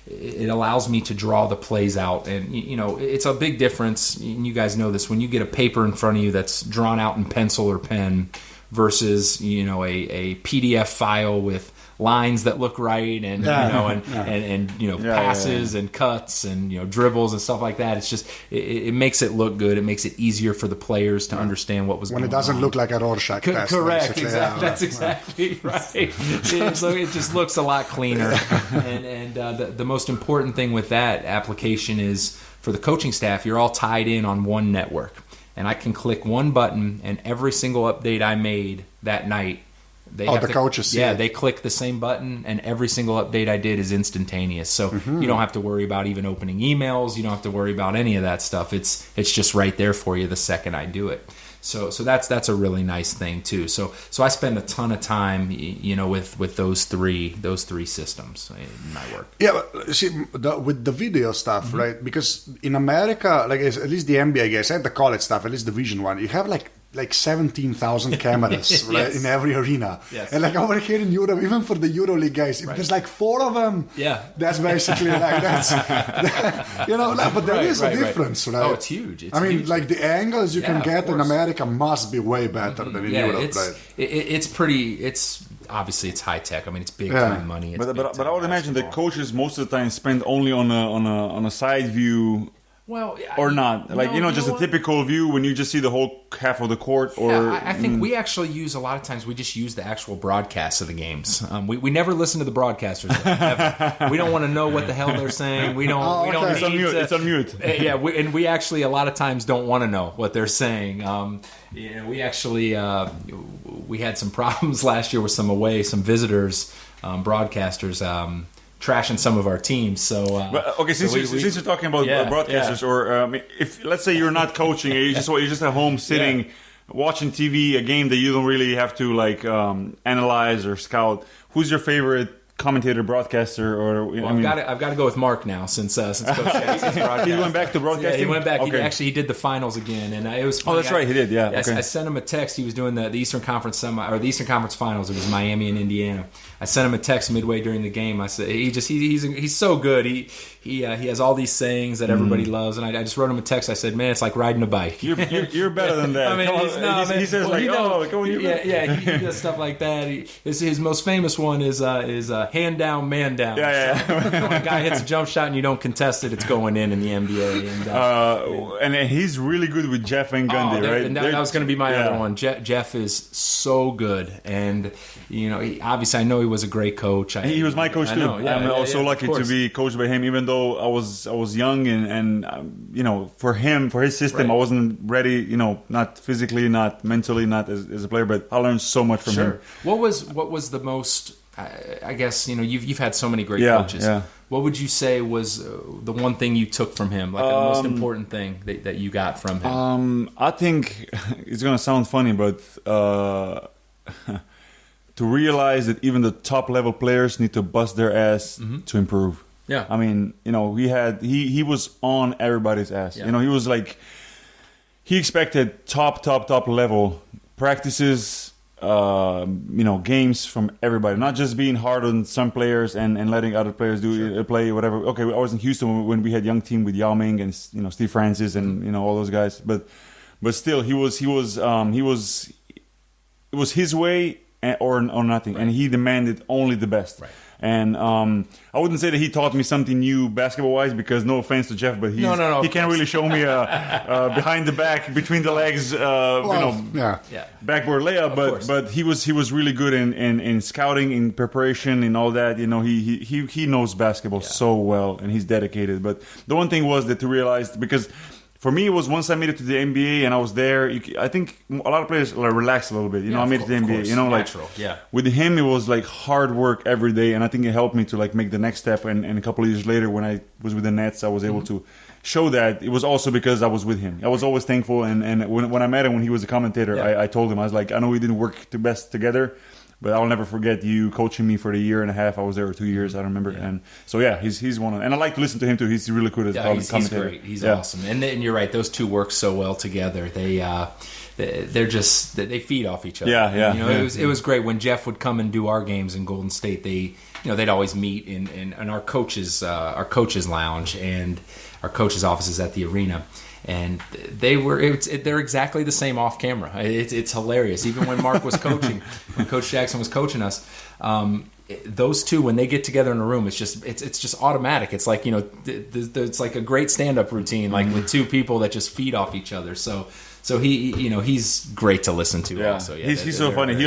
C: it allows me to draw the plays out. And, you know, it's a big difference. And you guys know this. When you get a paper in front of you that's drawn out in pencil or pen versus, you know, a PDF file with lines that look right and passes and cuts and, you know, dribbles and stuff like that. It's just it makes it look good. It makes it easier for the players to understand what was going on.
B: When it doesn't look like a Rorschach test.
C: Correct, exactly. That's exactly right. It just looks a lot cleaner. And the most important thing with that application is for the coaching staff, you're all tied in on one network. And I can click one button and every single update I made that night,
B: coaches see it.
C: They click the same button, and every single update I did is instantaneous. So you don't have to worry about even opening emails. You don't have to worry about any of that stuff. It's just right there for you the second I do it. So that's a really nice thing too. So I spend a ton of time, you know, with those three systems in my work.
B: Yeah, but see, with the video stuff, right? Because in America, like at least the NBA guys and the college stuff, at least Division One, you have like 17,000 cameras right,
C: Yes.
B: in every arena.
C: Yes.
B: And like over here in Europe, even for the EuroLeague guys, if there's like 4 of them, that's basically like that's you know, like, but there is a difference, right?
C: Oh, it's huge. It's
B: I mean,
C: huge.
B: like the angles you can get in
C: course.
B: America must be way better than in Europe, right?
C: It's pretty. It's obviously it's high tech. I mean, it's big time money. It's
A: But I would imagine that coaches most of the time spend only on a side view.
C: Well,
A: or not, like, just a typical view when you just see the whole half of the court. Or
C: I think we actually use a lot of times. We just use the actual broadcasts of the games. We never listen to the broadcasters. Ever. We don't want to know what the hell they're saying. We don't. We don't.
A: It's on mute. It's on mute.
C: And we actually a lot of times don't want to know what they're saying. We actually we had some problems last year with some visitors, broadcasters. Trashing some of our teams. So
A: since you're talking about broadcasters, or if let's say you're not coaching, and you're just at home sitting watching TV, a game that you don't really have to like analyze or scout. Who's your favorite commentator, broadcaster? Or
C: I've got to go with Mark now since Coach Jackson's broadcast.
A: He went back to broadcasting.
C: Yeah, he went back.
A: Okay.
C: He did the finals again, and it was funny.
A: Oh, that's right, he did. Yeah.
C: Yes, I sent him a text. He was doing the Eastern Conference the Eastern Conference Finals. It was Miami and Indiana. I sent him a text midway during the game. I said he's so good. He has all these sayings that everybody loves, and I just wrote him a text. I said, "Man, it's like riding a bike."
A: You're better than that.
C: I mean,
A: he says he
C: does stuff like that. His most famous one is hand down, man down. When a guy hits a jump shot and you don't contest it, it's going in the NBA.
A: And he's really good with Jeff Van Gundy, right?
C: And that was going to be my other one. Jeff is so good, and obviously I know he was a great coach.
A: He was my coach too. I'm also lucky to be coached by him, even though I was young and for his system I wasn't ready. Not physically, not mentally, not as a player, but I learned so much from him.
C: What was the most? I guess you've had so many great coaches. Yeah. What would you say was the one thing you took from him, like the most important thing that you got from him?
A: I think it's gonna sound funny, but to realize that even the top level players need to bust their ass to improve.
C: Yeah,
A: I mean, he was on everybody's ass.
C: Yeah.
A: He was like, he expected top level practices, games from everybody, not just being hard on some players and letting other players play whatever. Okay, I was in Houston when we had young team with Yao Ming and Steve Francis and all those guys, but still it was his way or nothing, and he demanded only the best. Right. And I wouldn't say that he taught me something new basketball-wise, because no offense to Jeff, but he can't really show me a behind the back, between the legs, backboard layup. But he was really good in scouting, in preparation, in all that. He knows basketball so well, and he's dedicated. But the one thing was that to realize, because for me, it was once I made it to the NBA and I was there. I think a lot of players like, relax a little bit. I made it to the NBA.
C: Course.
A: You know,
C: Natural.
A: like
C: Yeah.
A: with him, it was like hard work every day, and I think it helped me to like make the next step. And a couple of years later, when I was with the Nets, I was able to show that. It was also because I was with him. I was always thankful, and when I met him when he was a commentator, I told him, I was like, I know we didn't work the best together, but I'll never forget you coaching me for the year and a half. I was there for 2 years, I don't remember.
C: Yeah.
A: And so he's one of, and I like to listen to him too. He's really good as a commentator.
C: He's great. He's awesome. And you're right; those two work so well together. They're just they feed off each other.
A: Yeah.
C: It was great when Jeff would come and do our games in Golden State. They'd always meet in our coaches lounge, and our coaches' offices at the arena. And they're exactly the same off camera. It's hilarious. Even when Mark was coaching, when Coach Jackson was coaching us, those two, when they get together in a room, it's just automatic. It's like, it's like a great stand-up routine, like with two people that just feed off each other. So he's great to listen to.
A: Yeah.
C: Also,
A: he's so funny. He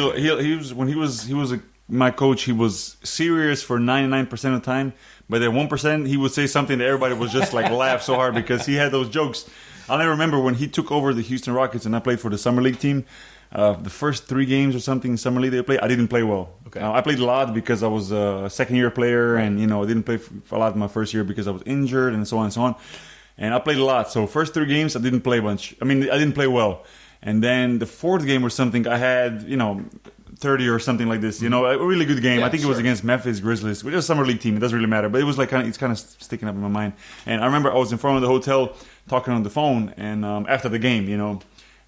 A: was when he was my coach. He was serious for 99% of the time. But at 1%, he would say something that everybody was just like laugh so hard because he had those jokes. I'll never remember when he took over the Houston Rockets and I played for the Summer League team. The first 3 games or something in Summer League they played, I didn't play well.
C: Okay.
A: I played a lot because I was a second-year player, and I didn't play for a lot in my first year because I was injured and so on and so on. And I played a lot. So first 3 games, I didn't play much. I mean, I didn't play well. And then the 4th game or something, I had 30 or something like this, a really good game.
C: Yeah,
A: I think it was against Memphis Grizzlies, which is a summer league team. It doesn't really matter, but it was like it's kind of sticking up in my mind. And I remember I was in front of the hotel talking on the phone, and after the game,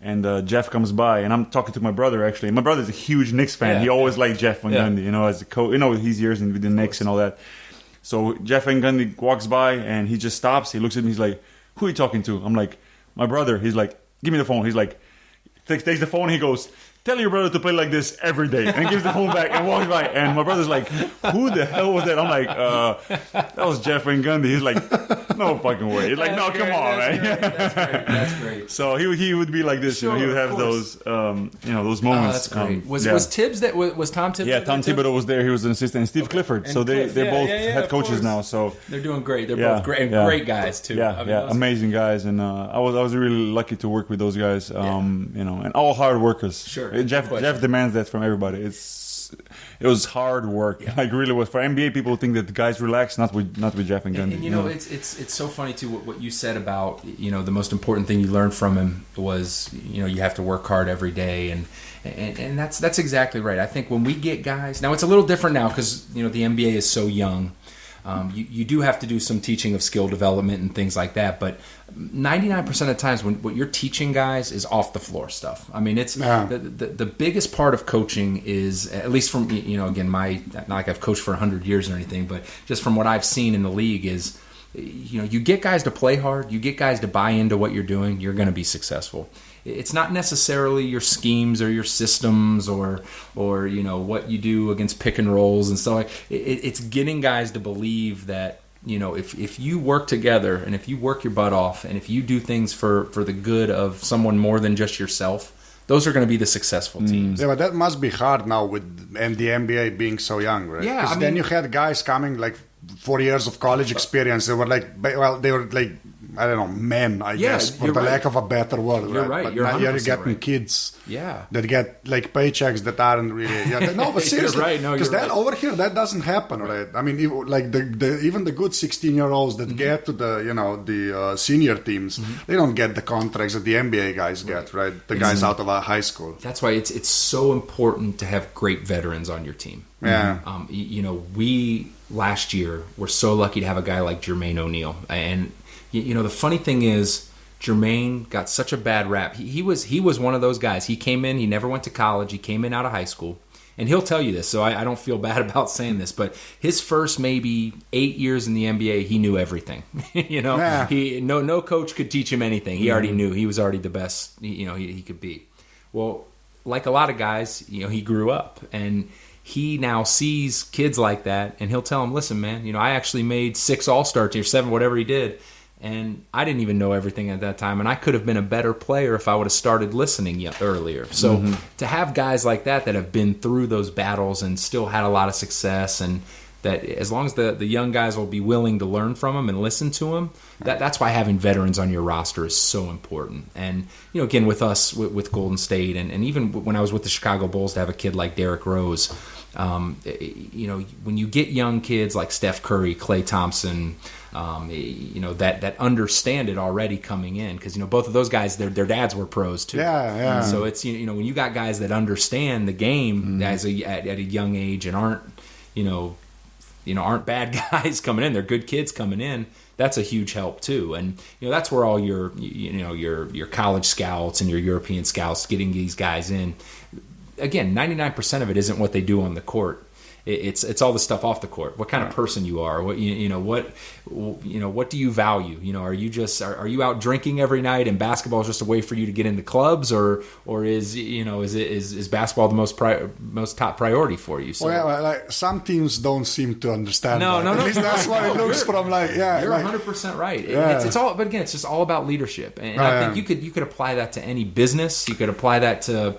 A: and Jeff comes by, and I'm talking to my brother actually. My brother's a huge Knicks fan. He always liked Jeff Van Gundy, as a coach. His years with the Knicks and all that. So Jeff Van Gundy walks by, and he just stops. He looks at me. He's like, "Who are you talking to?" I'm like, "My brother." He's like, "Give me the phone." He's like, takes the phone. He goes, "Tell your brother to play like this every day," and he gives the phone back and walks by. And my brother's like, "Who the hell was that?" I'm like, "That was Jeff Van Gundy." He's like, "No fucking way." He's like, "No, come on, man."
C: That's great.
A: So he would be like this.
C: Sure,
A: he would have those those moments.
C: That's great. Was Tibbs was Tom Tibbs?
A: Yeah, Tom Thibodeau was there. He was an assistant, and Steve Clifford. So they're both head coaches now. So
C: they're doing great. They're both great, and great guys too.
A: Yeah, amazing guys. And I was really lucky to work with those guys. And all hard workers.
C: Sure.
A: Jeff demands that from everybody. It was hard work. Yeah. Like really was. For NBA people think that the guys relax, not with Jeff and Gundy.
C: And it's so funny too what you said about the most important thing you learned from him was you have to work hard every day, and that's exactly right. I think when we get guys now, it's a little different now because the NBA is so young. You do have to do some teaching of skill development and things like that, but 99% of the times when what you're teaching guys is off the floor stuff. I mean, it's the biggest part of coaching is, at least from again, not like I've coached for 100 years or anything, but just from what I've seen in the league is, you get guys to play hard, you get guys to buy into what you're doing, you're going to be successful. It's not necessarily your schemes or your systems or what you do against pick and rolls and stuff like. It's getting guys to believe that if you work together and if you work your butt off and if you do things for the good of someone more than just yourself, those are going to be the successful teams.
B: Yeah, but that must be hard now with the NBA being so young, right?
C: Yeah,
B: because then you had guys coming like 4 years of college experience. They were like, I don't know, men, I guess, for the lack of a better word.
C: You're right.
B: But
C: You're
B: now you're getting
C: right.
B: kids that get like paychecks that aren't really. No, but seriously,
C: right. No,
B: because
C: right.
B: over here that doesn't happen, right? I mean, like even the good 16-year-olds that get to the senior teams, they don't get the contracts that the NBA guys get, right? The guys out of high school.
C: That's why it's so important to have great veterans on your team.
B: Yeah.
C: We last year were so lucky to have a guy like Jermaine O'Neal, and the funny thing is, Jermaine got such a bad rap. He was one of those guys. He came in. He never went to college. He came in out of high school, and he'll tell you this. So I don't feel bad about saying this, but his first maybe 8 years in the NBA, he knew everything. No coach could teach him anything. He already knew. He was already the best. He could be. Well, like a lot of guys, he grew up and. He now sees kids like that, and he'll tell them, "Listen, man, I actually made 6 All-Star teams, 7, whatever he did, and I didn't even know everything at that time, and I could have been a better player if I would have started listening earlier." So to have guys like that have been through those battles and still had a lot of success, and that as long as the young guys will be willing to learn from them and listen to them, that's why having veterans on your roster is so important. And, again, with us, with Golden State, and even when I was with the Chicago Bulls, to have a kid like Derrick Rose, when you get young kids like Steph Curry, Klay Thompson, that understand it already coming in, because both of those guys, their dads were pros too.
B: Yeah.
C: So it's when you got guys that understand the game at a young age and aren't bad guys coming in, they're good kids coming in. That's a huge help too, and that's where all your college scouts and your European scouts, getting these guys in. Again, 99% of it isn't what they do on the court. It's all the stuff off the court. What kind of person you are? What what do you value? Are you out drinking every night and basketball is just a way for you to get into clubs, or is basketball the most top priority for you? So,
B: like some teams don't seem to understand.
C: No.
B: At least that's what it looks from.
C: You're 100% right. It's all, but again, it's just all about leadership, and I think you could apply that to any business. You could apply that to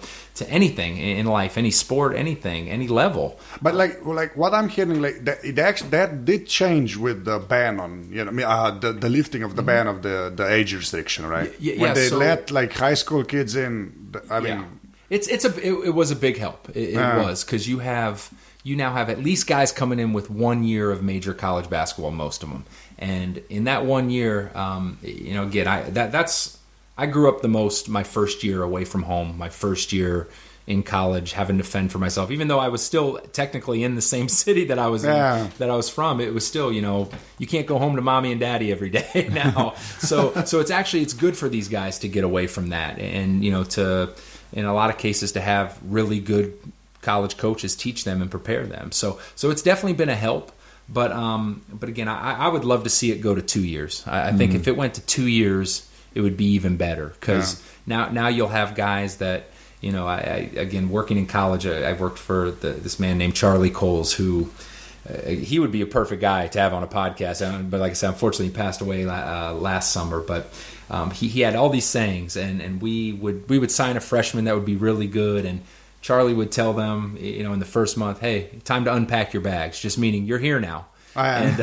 C: anything in life, any sport, anything, any level.
B: But like what I'm hearing, that did change with the ban on the lifting of the ban of the age restriction, right? When they let high school kids in.
C: It was a big help. It was, because you now have at least guys coming in with 1 year of major college basketball, most of them, and in that 1 year, again, I grew up the most my first year away from home, my first year in college, having to fend for myself. Even though I was still technically in the same city that I was from, it was still, you can't go home to mommy and daddy every day now. So it's good for these guys to get away from that, and to, in a lot of cases, to have really good college coaches teach them and prepare them. So it's definitely been a help. But again, I would love to see it go to 2 years. I think if it went to 2 years, it would be even better, because now you'll have guys that, again, working in college, I worked for this man named Charlie Coles, who he would be a perfect guy to have on a podcast. But like I said, unfortunately, he passed away last summer. But he had all these sayings, and we would sign a freshman that would be really good, and Charlie would tell them, in the first month, hey, time to unpack your bags, just meaning you're here now. And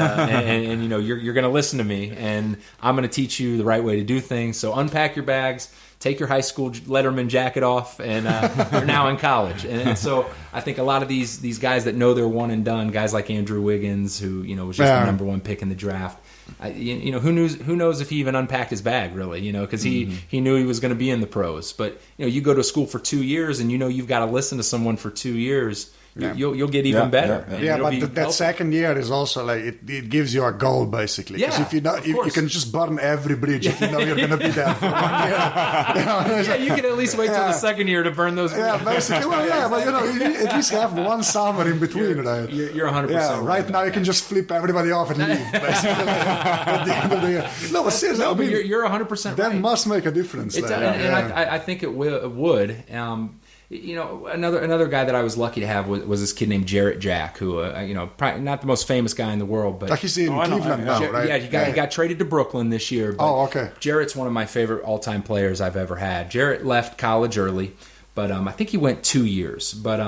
C: you're going to listen to me, and I'm going to teach you the right way to do things. So unpack your bags, take your high school Letterman jacket off, and you're now in college. And so I think a lot of these guys that know they're one and done, guys like Andrew Wiggins, who was just the number one pick in the draft. Who knows if he even unpacked his bag, really? Because he knew he was going to be in the pros. But you go to school for 2 years, and you've got to listen to someone for 2 years. You'll get even better.
B: But that second year is also it gives you a goal, basically. Because if you can just burn every bridge if you know you're going to be there for 1 year.
C: You can at least wait till the second year to burn those bridges.
B: Yeah, basically. But at least you have 1 summer in between, right?
C: You're 100%
B: right. Now you can just flip everybody off and leave, basically. At the end of the year. No, but seriously,
C: you're 100% right.
B: That must make a difference.
C: I think it would. Another guy that I was lucky to have was this kid named Jarrett Jack, who probably not the most famous guy in the world, but
B: he's in Cleveland now, right?
C: Yeah, he got traded to Brooklyn this year. But
B: okay.
C: Jarrett's one of my favorite all-time players I've ever had. Jarrett left college early, but I think he went 2 years. But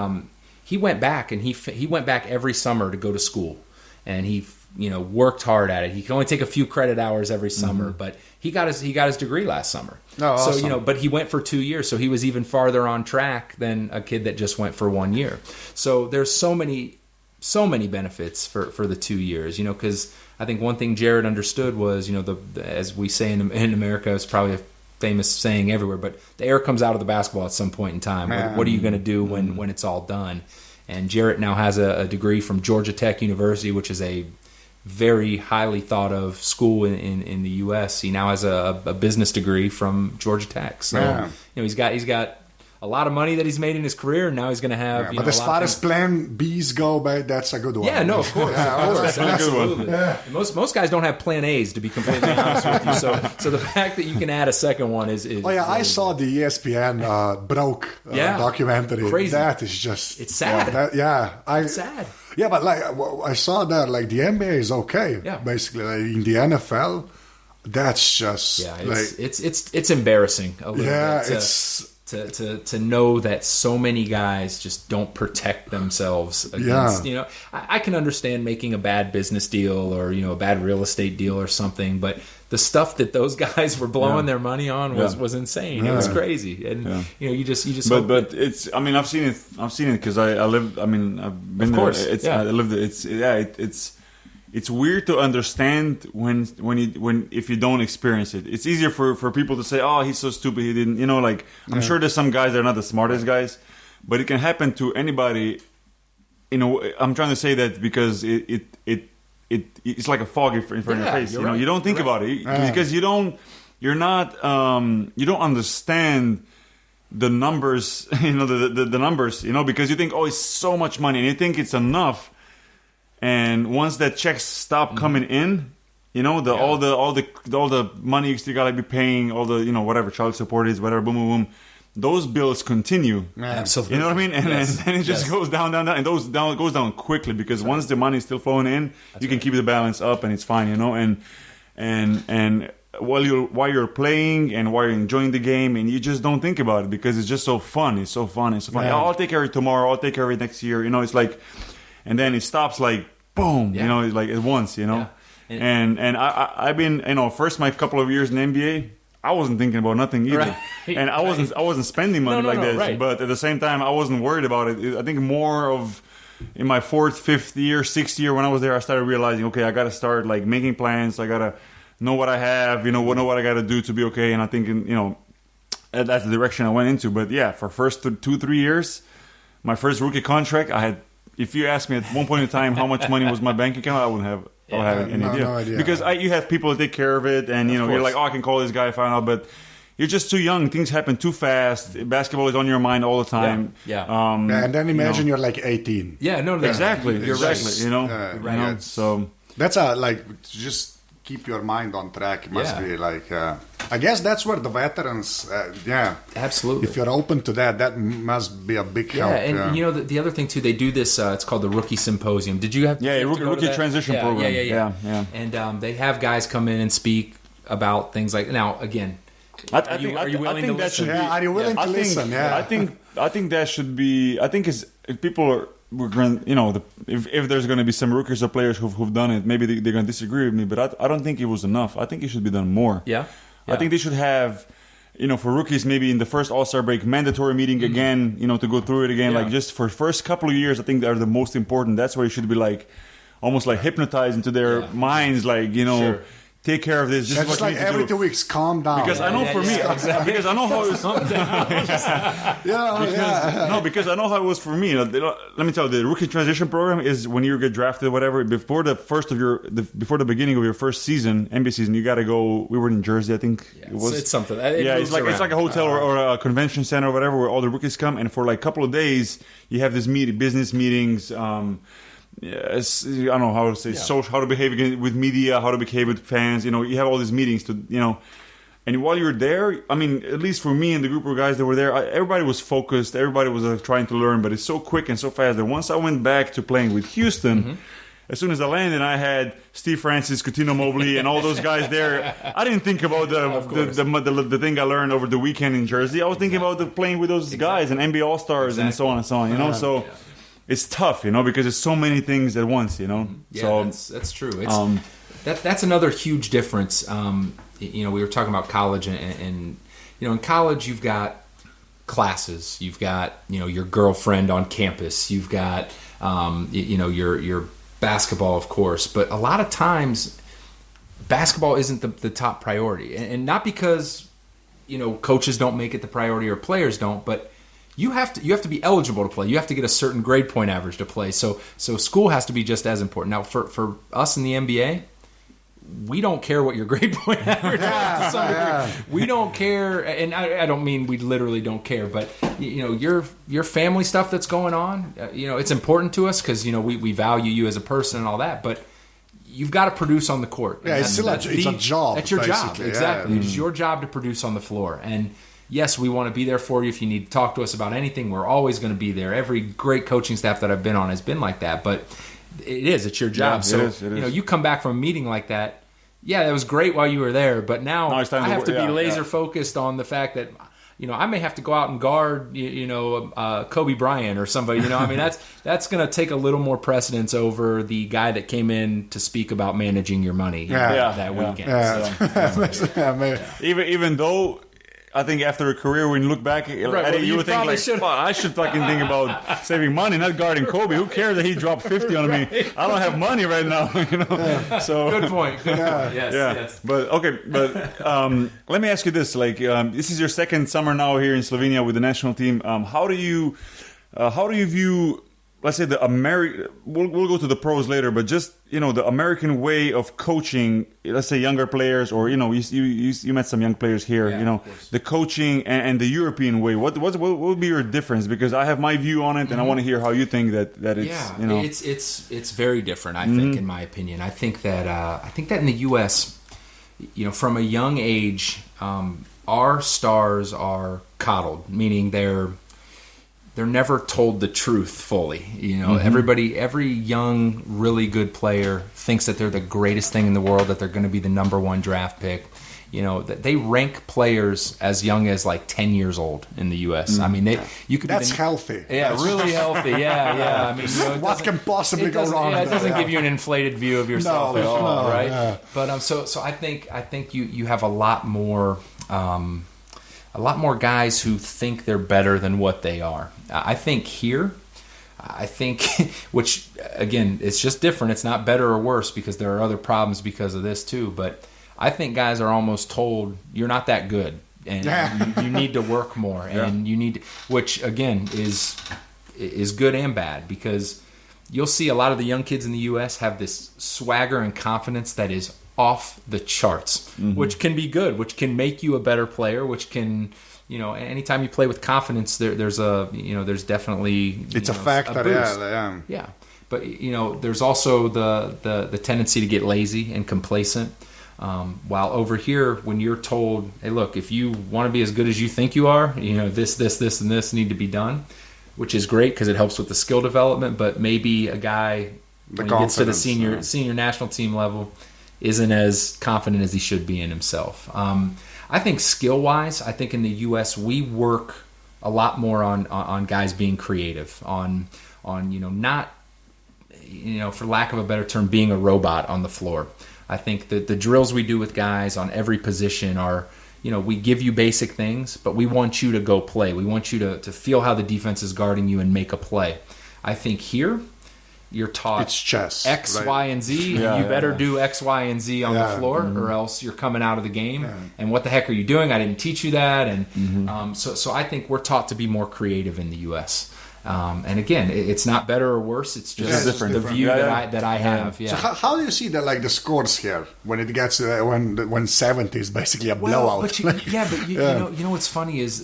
C: he went back, and he went back every summer to go to school, and he worked hard at it. He could only take a few credit hours every summer, but he got his degree last summer.
B: Awesome.
C: So but he went for 2 years, so he was even farther on track than a kid that just went for 1 year. So there's so many benefits for the 2 years. Because I think one thing Jared understood was as we say in America, it's probably a famous saying everywhere, but the air comes out of the basketball at some point in time. What are you going to do when it's all done? And Jarrett now has a degree from Georgia Tech University, which is a very highly thought of school in the U.S. He now has a business degree from Georgia Tech. So he's got a lot of money that he's made in his career, and now he's going to have.
B: But as far as plan B's go, that's a good one.
C: Yeah, no, of course, that's a good one. Yeah. Most guys don't have plan A's, to be completely honest with you. So the fact that you can add a second one is
B: I saw the ESPN Broke documentary.
C: Crazy.
B: That is just
C: it's sad.
B: It's sad. Yeah, but I saw that the NBA is okay. Yeah. Basically, in the NFL, that's just
C: it's embarrassing a little bit. to know that so many guys just don't protect themselves against, you know, I can understand making a bad business deal or, you know, a bad real estate deal or something, but the stuff that those guys were blowing their money on was insane. It was crazy. And, you know, you just,
A: but it's, I mean, I've seen it because I lived, I mean, I've been there. I lived it. It's weird to understand when if you don't experience it. It's easier for people to say, "Oh, he's so stupid. He didn't." You know, like I'm sure there's some guys that are not the smartest guys, but it can happen to anybody. You know, I'm trying to say that because it's like a fog in front of your face. You know, you don't think about it because you don't understand the numbers. You know, the numbers. You know, because you think, "Oh, it's so much money," and you think it's enough. And once that checks stop coming in, you know, all the money you still gotta be paying, all the, you know, whatever child support is, whatever, boom, boom, boom, those bills continue.
C: Absolutely.
A: You know what I mean? And then it just goes down, and goes down quickly because once the money is still flowing in, you can keep the balance up and it's fine, you know. And while you're playing and while you're enjoying the game, and you just don't think about it because it's just so fun. It's so fun. Yeah. I'll take care of it tomorrow. I'll take care of it next year. You know, it's like. And then it stops like boom, you know, like at once, you know. Yeah. And I've been, you know, first my couple of years in the NBA, I wasn't thinking about nothing either, and I wasn't spending money like this. Right. But at the same time, I wasn't worried about it. I think more of in my 4th, 5th year, 6th year when I was there, I started realizing, okay, I got to start like making plans. I got to know what I have, you know what I got to do to be okay. And I think, you know, that's the direction I went into. But yeah, for first 2-3 years, my first rookie contract, I had. If you ask me at one point in time how much money was my bank account, I wouldn't have any idea. No idea. Because you have people that take care of it, and you know you're like, oh, I can call this guy, find out, but you're just too young. Things happen too fast. Basketball is on your mind all the time.
B: And then imagine you're like 18.
C: Yeah, no,
A: exactly.
C: You're
A: right. You know,
B: right.
A: So
B: that's just keep your mind on track. It must be like. I guess that's where the veterans,
C: absolutely.
B: If you're open to that, that must be a big help.
C: And you know the other thing too, they do this. It's called the Rookie Symposium. Did you have?
A: Rookie Transition Program.
C: Yeah. And they have guys come in and speak about things like. Now again, are you willing to listen?
B: Are you willing to listen? Yeah.
A: I think that should be. I think if people are. We're going, you know, if there's going to be some rookies or players who've done it, maybe they're going to disagree with me, but I don't think it was enough. I think it should be done more.
C: Yeah.
A: I think they should have, you know, for rookies, maybe in the first All-Star break, mandatory meeting again, you know, to go through it again. Like just for first couple of years, I think they're the most important. That's where you should be like, almost like hypnotized into their minds, like, you know, take care of this.
B: Just like every 2 weeks, calm down.
A: Because I know for me, because I know how it was. Because I know how it was for me. Let me tell you, the rookie transition program is when you get drafted, or whatever. Before the beginning of your first season, NBA season, you got to go. We were in Jersey, I think it was.
C: It's something.
A: It's like a hotel or a convention center or whatever, where all the rookies come, and for like a couple of days, you have this business meetings. Yes, I don't know how to say social, how to behave with media, how to behave with fans. You know, you have all these meetings to, you know, and while you're there, I mean, at least for me and the group of guys that were there, everybody was focused, everybody was trying to learn, but it's so quick and so fast that once I went back to playing with Houston, as soon as I landed, I had Steve Francis, Coutinho Mobley, and all those guys there. I didn't think about the thing I learned over the weekend in Jersey. I was thinking about playing with those guys and NBA All Stars and so on and so on. You know, so. Yeah. It's tough, you know, because there's so many things at once, you know.
C: Yeah, so, that's true. It's, that's another huge difference. You know, we were talking about college, and you know, in college you've got classes, you've got, you know, your girlfriend on campus, you've got you know, your basketball, of course, but a lot of times basketball isn't the top priority, and not because, you know, coaches don't make it the priority or players don't, but you have to be eligible to play. You have to get a certain grade point average to play. So school has to be just as important. Now, for us in the NBA, we don't care what your grade point average is to some degree. We don't care, and I don't mean we literally don't care, but you know, your family stuff that's going on, you know, it's important to us because, you know, we value you as a person and all that, but you've got to produce on the court.
B: Yeah, it's still it's a job.
C: That's your job, exactly. It's your job to produce on the floor, and yes, we want to be there for you if you need to talk to us about anything. We're always going to be there. Every great coaching staff that I've been on has been like that, but it's your job.
A: Yeah, it is.
C: You know, you come back from a meeting like that. Yeah, that was great while you were there, but now I have to be laser focused on the fact that, I may have to go out and guard, Kobe Bryant or somebody. I mean, that's going to take a little more precedence over the guy that came in to speak about managing your money that weekend.
B: Yeah.
A: Even though I think after a career, when you look back at it, you would think like, fuck, I should fucking think about saving money, not guarding Kobe. Who cares that he dropped 50 on me? I don't have money right now. So
C: good point. Yes.
A: But okay, let me ask you this: like, this is your second summer now here in Slovenia with the national team. How do you view? Let's say the we'll go to the pros later, but just the American way of coaching. Let's say younger players, or you met some young players here. The coaching and the European way. What would be your difference? Because I have my view on it, and I want to hear how you think that it's
C: it's very different. I think, in my opinion, I think that in the U.S., from a young age, our stars are coddled, meaning they're never told the truth fully. Every young, really good player thinks that they're the greatest thing in the world, that they're going to be the number one draft pick. That they rank players as young as like 10 years old in the U.S. I mean, you could.
B: That's healthy.
C: Yeah, really healthy. Yeah. I mean,
B: what can possibly go wrong?
C: Yeah, it doesn't give you an inflated view of yourself at all, right?
B: Yeah.
C: But so I think you have a lot more guys who think they're better than what they are. I think here, which again, it's just different. It's not better or worse because there are other problems because of this too. But I think guys are almost told you're not that good, and you need to work more, and you need to, which again is good and bad, because you'll see a lot of the young kids in the U.S. have this swagger and confidence that is off the charts, which can be good, which can make you a better player, which can, anytime you play with confidence, there's definitely
B: it's a factor,
C: yeah. But there's also the tendency to get lazy and complacent. While over here, when you're told, hey, look, if you want to be as good as you think you are, this, and this need to be done, which is great because it helps with the skill development. But maybe a guy when he gets to the senior national team level isn't as confident as he should be in himself. I think skill-wise, I think in the U.S. we work a lot more on guys being creative, on not, for lack of a better term, being a robot on the floor. I think that the drills we do with guys on every position are, we give you basic things, but we want you to go play. We want you to feel how the defense is guarding you and make a play. I think here, you're taught
B: it's chess,
C: X,
B: right?
C: Y, and Z. You better do X, Y, and Z on the floor, or else you're coming out of the game. Yeah. And what the heck are you doing? I didn't teach you that. And so I think we're taught to be more creative in the U.S. And again, it's not better or worse. It's just the view that I have. Yeah.
B: So how do you see the scores here when it gets when 70 is basically a blowout?
C: But you know what's funny is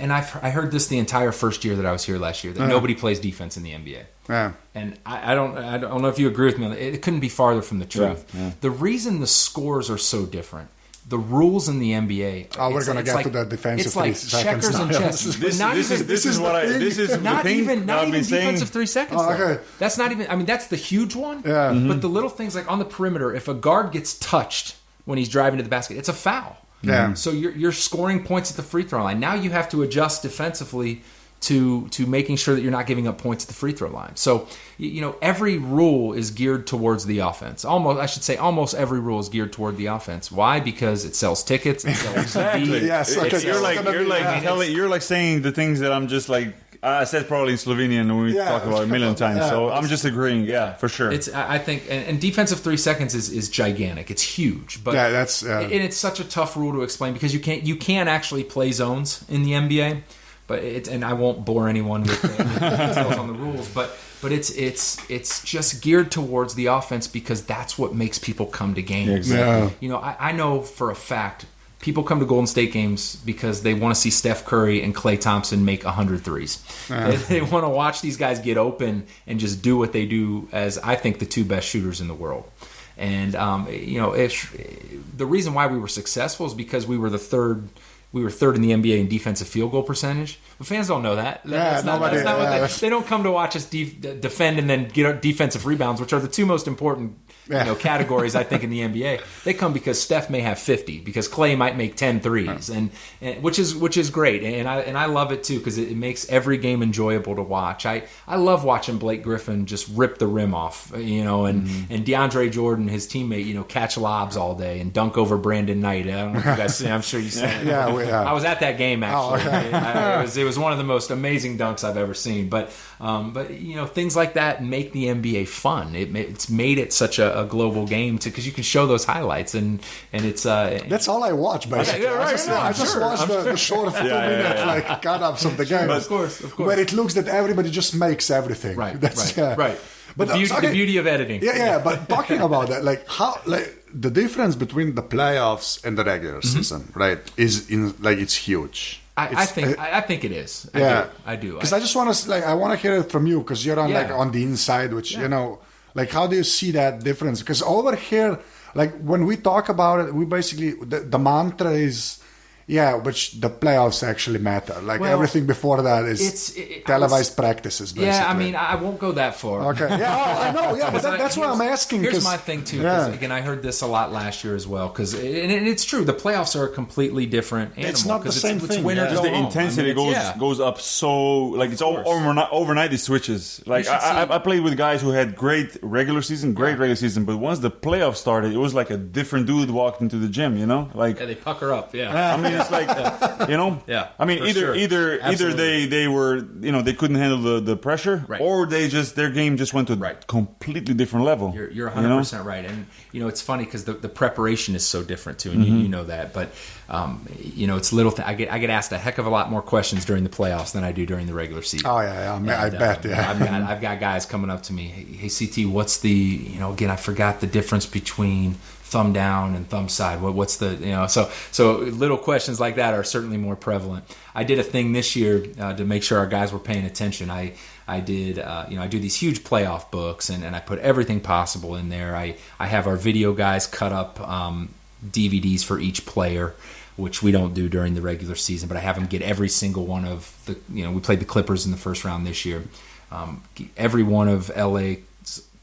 C: I heard this the entire first year that I was here last year, that nobody plays defense in the NBA.
B: Yeah.
C: And I don't know if you agree with me on that. It couldn't be farther from the truth. Yeah. The reason the scores are so different, the rules in the NBA.
B: We're going to get to the defensive 3 seconds.
C: It's like checkers and chess.
A: This is
C: not even defensive 3 seconds.
B: Okay.
C: That's not even. I mean, that's the huge one.
B: Yeah.
C: But the little things like on the perimeter, if a guard gets touched when he's driving to the basket, it's a foul.
B: Yeah.
C: So you're scoring points at the free throw line. Now you have to adjust defensively to making sure that you're not giving up points at the free throw line. So, every rule is geared towards the offense. Almost every rule is geared toward the offense. Why? Because it sells tickets. It sells
A: exactly. Yes. You're like saying the things that I'm just like, I said probably in Slovenian when we talk about it a million times. So I'm just agreeing. Yeah, for sure.
C: I think, and defensive 3 seconds is gigantic. It's huge. But and it's such a tough rule to explain because you can't actually play zones in the NBA. And I won't bore anyone with the details on the rules, but it's just geared towards the offense because that's what makes people come to games.
B: Yeah.
C: I know for a fact people come to Golden State games because they want to see Steph Curry and Klay Thompson make 100 threes. They want to watch these guys get open and just do what they do as I think the 2 best shooters in the world. And if the reason why we were successful is because we were the third we were third in the NBA in defensive field goal percentage. But fans don't know that. That's not what they don't come to watch us defend and then get defensive rebounds, which are the two most important categories, I think, in the NBA. They come because Steph may have 50, because Clay might make 10 threes, and which is great. And I love it too, because it makes every game enjoyable to watch. I love watching Blake Griffin just rip the rim off, and DeAndre Jordan, his teammate, catch lobs all day and dunk over Brandon Knight. I don't know if you guys see. I'm sure you saw it. I was at that game actually. It was one of the most amazing dunks I've ever seen. But things like that make the NBA fun. It's made it such a global game because you can show those highlights, and it's
B: that's all I watch basically.
C: I
B: just watch the short 2-minute cut-ups of the game,
C: of course,
B: where it looks that everybody just makes everything.
C: Right.
B: But
C: the beauty of editing.
B: But talking about that, the difference between the playoffs and the regular season, right, is it's huge.
C: I think it is. I do.
B: Because I just want to I want to hear it from you, because you're on on the inside, which how do you see that difference? Because over here, when we talk about it, we basically the mantra is. Yeah, which the playoffs actually matter. Everything before that is televised practices, basically.
C: Yeah, I mean, I won't go that far.
B: Okay. Yeah, I know. Yeah, but that's what I'm asking.
C: Here's my thing, too. Because, again, I heard this a lot last year as well. And it's true. The playoffs are a completely different animal.
B: It's not the same thing.
A: Just the intensity goes up so... it's overnight it switches. I played with guys who had great regular season, but once the playoffs started, it was like a different dude walked into the gym,
C: they pucker up,
A: I mean, it's I mean, either they were, they couldn't handle the pressure, or their game just went to a completely different level.
C: You're 100% right, and it's funny because the preparation is so different too, and you know that. But it's little. I get asked a heck of a lot more questions during the playoffs than I do during the regular season.
B: Oh yeah, I bet. Yeah,
C: I've got guys coming up to me. Hey, CT, what's the again? I forgot the difference between thumb down and thumb side. What's the so little questions like that are certainly more prevalent. I did a thing this year to make sure our guys were paying attention. I did I do these huge playoff books, and I put everything possible in there. I have our video guys cut up DVDs for each player, which we don't do during the regular season, but I have them get every single one of the we played the Clippers in the first round this year. Every one of LA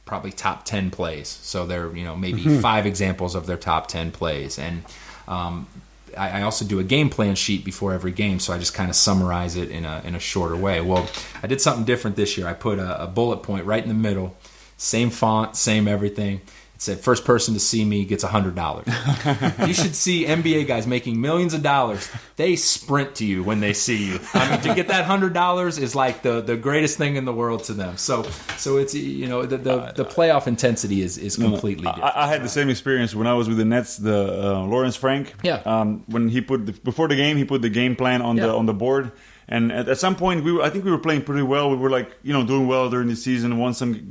C: probably top 10 plays, so they're maybe 5 examples of their top 10 plays, and I also do a game plan sheet before every game, so I just kind of summarize it in a shorter way. Well, I did something different this year. I put a bullet point right in the middle, same font, same everything. It said, first person to see me gets $100. You should see NBA guys making millions of dollars. They sprint to you when they see you. I mean, to get that $100 is like the greatest thing in the world to them. So it's the playoff intensity is completely different.
A: I had the same experience when I was with the Nets. Lawrence Frank.
C: Yeah.
A: When he before the game, he put the game plan on the board. And at some point, I think we were playing pretty well. We were doing well during the season. Won some,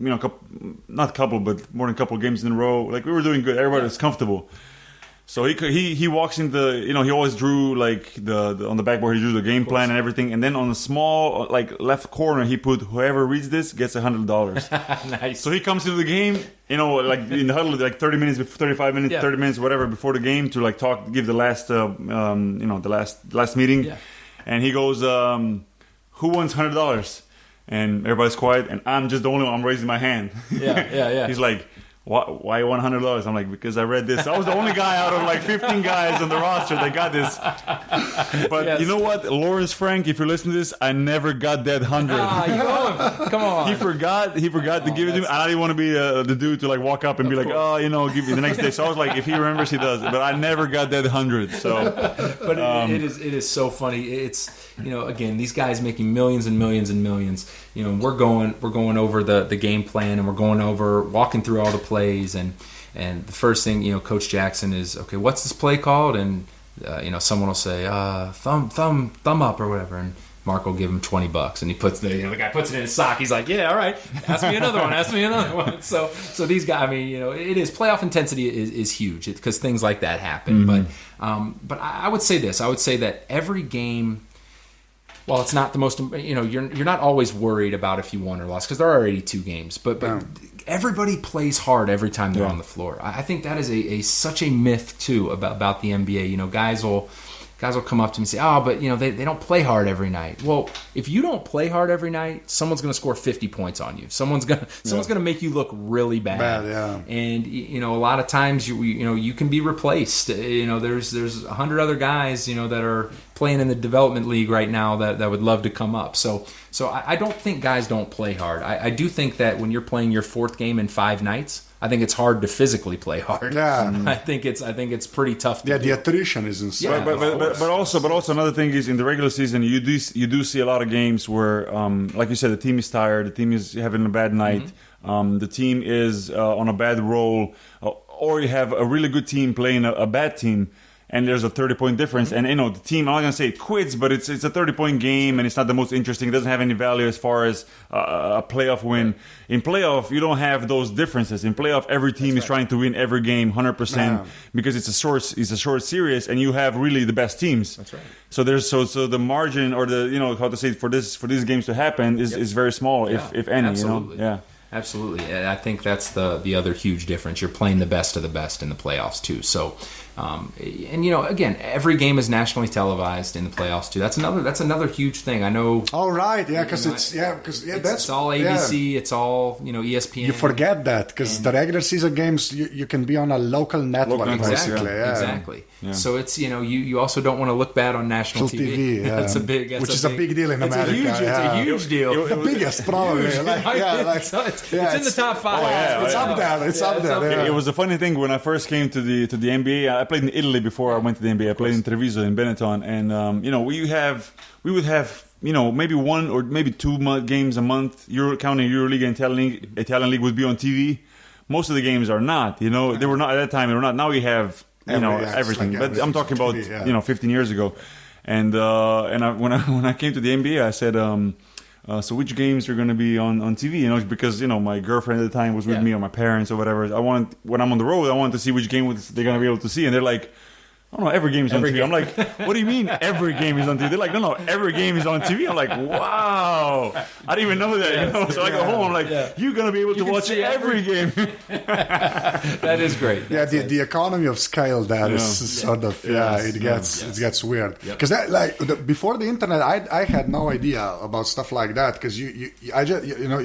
A: not couple, but more than a couple of games in a row. We were doing good. Everybody was comfortable. So he walks in he always drew on the backboard. He drew the game plan and everything. And then on the small left corner, he put whoever reads this gets $100.
C: Nice.
A: So he comes into the game, in the huddle, 30 minutes, 35 minutes, 30 minutes, whatever, before the game to give the last, the last meeting. Yeah. And he goes, who wants $100? And everybody's quiet, and I'm just the only one. I'm raising my hand.
C: Yeah.
A: He's like, why you want $100? I'm like, because I read this. I was the only guy out of 15 guys on the roster that got this. But you know what, Lawrence Frank, if you're listening to this, I never got that 100.
C: Come on.
A: He forgot to give it to me. I didn't want to be the dude to like walk up and be like, give me the next day. So I was like, if he remembers, he does. But I never got that 100. So,
C: but it is so funny. It's again, these guys making millions and millions and millions. We're going over the game plan, and we're walking through all the plays, and the first thing Coach Jackson is, okay, what's this play called? And someone will say thumb up or whatever, and Mark will give him $20, and he puts the guy puts it in his sock. He's like, yeah, all right, ask me another one. So these guys, I mean, it is playoff intensity is huge because things like that happen. Mm-hmm. But I would say this. I would say that every game, while it's not the most, you're not always worried about if you won or lost because there are 82 games, but everybody plays hard every time they're on the floor. I think that is such a myth too about the NBA. Guys guys will come up to me and say, "Oh, but they don't play hard every night." Well, if you don't play hard every night, someone's going to score 50 points on you. Someone's going to make you look really bad. And a lot of times you can be replaced. There's 100 other guys that are playing in the development league right now that would love to come up. So I don't think guys don't play hard. I do think that when you're playing your 4th game in 5 nights, I think it's hard to physically play hard.
B: Yeah,
C: I think it's pretty tough.
B: The attrition is insane.
A: Yeah, but also another thing is in the regular season you do see a lot of games where, like you said, the team is tired, the team is having a bad night, the team is on a bad roll, or you have a really good team playing a bad team. And there's a 30-point difference, and the team, I'm not gonna say it quits, but it's a 30-point game, and it's not the most interesting. It doesn't have any value as far as a playoff win. In playoff, you don't have those differences. In playoff, every team is trying to win every game 100% because it's a short series, and you have really the best teams.
C: That's right.
A: So there's so the margin or the how to say it, for these games to happen is very small, if any.
C: Absolutely.
A: Yeah.
C: Absolutely. And I think that's the other huge difference. You're playing the best of the best in the playoffs too. So, again, every game is nationally televised in the playoffs too. That's another huge thing. I know.
B: Oh right, yeah, because
C: it's all ABC. It's all ESPN.
B: You forget that because the regular season games you can be on a local network basically. Yeah.
C: Exactly. Yeah. So it's you also don't want to look bad on national TV.
B: Yeah.
C: That's a big
B: deal in America.
C: It's a huge deal.
B: The biggest probably.
C: It's in the top 5.
B: It's up there. It's up there.
A: It was a funny thing when I first came to the NBA. I played in Italy before I went to the NBA. I played in Treviso in Benetton, and we would have maybe 1 or maybe 2 games a month. Counting EuroLeague and Italian League would be on TV. Most of the games are not. They were not at that time. They were not. Now we have everything. But I'm talking about 15 years ago, and when I came to the NBA, I said. So which games are going to be on TV? Because my girlfriend at the time was with me, or my parents, or whatever. When I'm on the road, I want to see which game they're going to be able to see, and they're like, "Oh no, every game is on TV." I'm like, "What do you mean every game is on TV?" They're like, "No, every game is on TV." I'm like, "Wow, I didn't even know that." So I go home, I'm like, "You're going to be able to watch every game."
C: That is great.
B: The economy of scale there is sort of it gets weird because before the internet, I had no idea about stuff like that because you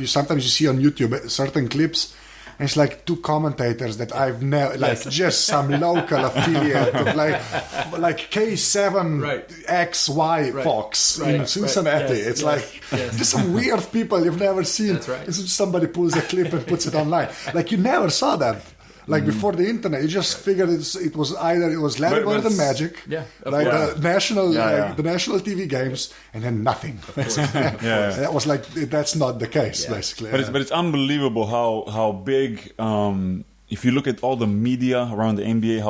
B: sometimes you see on YouTube certain clips. And it's like 2 commentators that I've never, just some local affiliate of like K7XY Fox in Cincinnati. It's just some weird people you've never seen.
C: That's right.
B: It's just somebody pulls a clip and puts it online. You never saw that. Before the internet, you just figured it was Larry Bird and Magic, the national TV games, and then nothing. That was that's not the case basically.
A: But it's unbelievable how big. If you look at all the media around the NBA,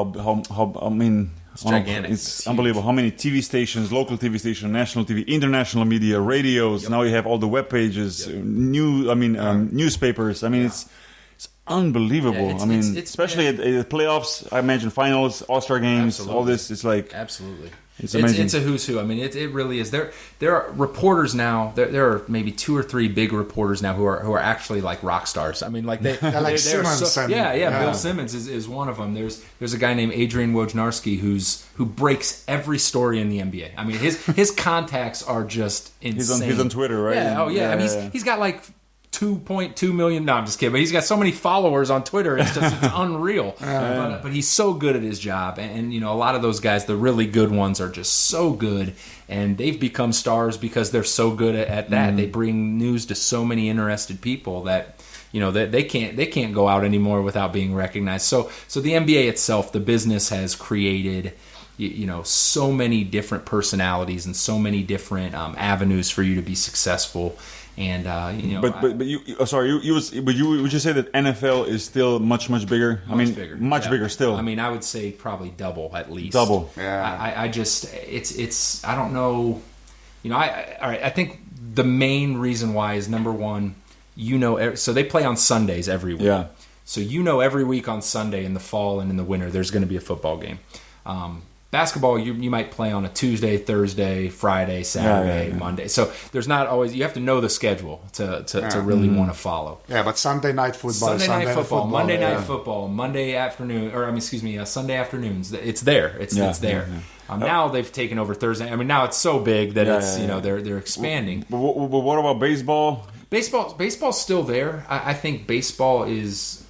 A: it's
C: gigantic.
A: It's unbelievable how many TV stations, local TV stations, national TV, international media, radios. Now you have all the web pages, newspapers. It's unbelievable. Especially at the playoffs. I imagine finals, All-Star games, all this. It's like
C: absolutely.
A: It's amazing.
C: It's a who's who. It really is. There are reporters now. There are maybe 2 or 3 big reporters now who are actually like rock stars. They're like
B: Simmons.
C: Bill Simmons is one of them. There's a guy named Adrian Wojnarowski who breaks every story in the NBA. His contacts are just insane.
A: He's on Twitter, right?
C: Yeah. He's got like 2.2 million. No, I'm just kidding. But he's got so many followers on Twitter. It's unreal. But he's so good at his job. And a lot of those guys, the really good ones, are just so good. And they've become stars because they're so good at that. They bring news to so many interested people that they can't go out anymore without being recognized. So the NBA itself, the business, has created so many different personalities and so many different avenues for you to be successful. And
A: would you say that NFL is still much bigger? Much bigger still.
C: I would say probably double at least.
A: Double.
C: Yeah. I just it's I don't know. I think the main reason why is number one. So they play on Sundays every week.
A: Yeah.
C: So every week on Sunday in the fall and in the winter there's going to be a football game. basketball, you might play on a Tuesday, Thursday, Friday, Saturday, Monday. So there's not always, you have to know the schedule to really want to follow.
B: Yeah, but Sunday night football,
C: Sunday night football, Monday night football, Monday afternoon, Sunday afternoons. It's there. It's there. Now they've taken over Thursday. I mean, now it's so big that they're expanding.
A: But what about baseball?
C: Baseball's still there. I think baseball is,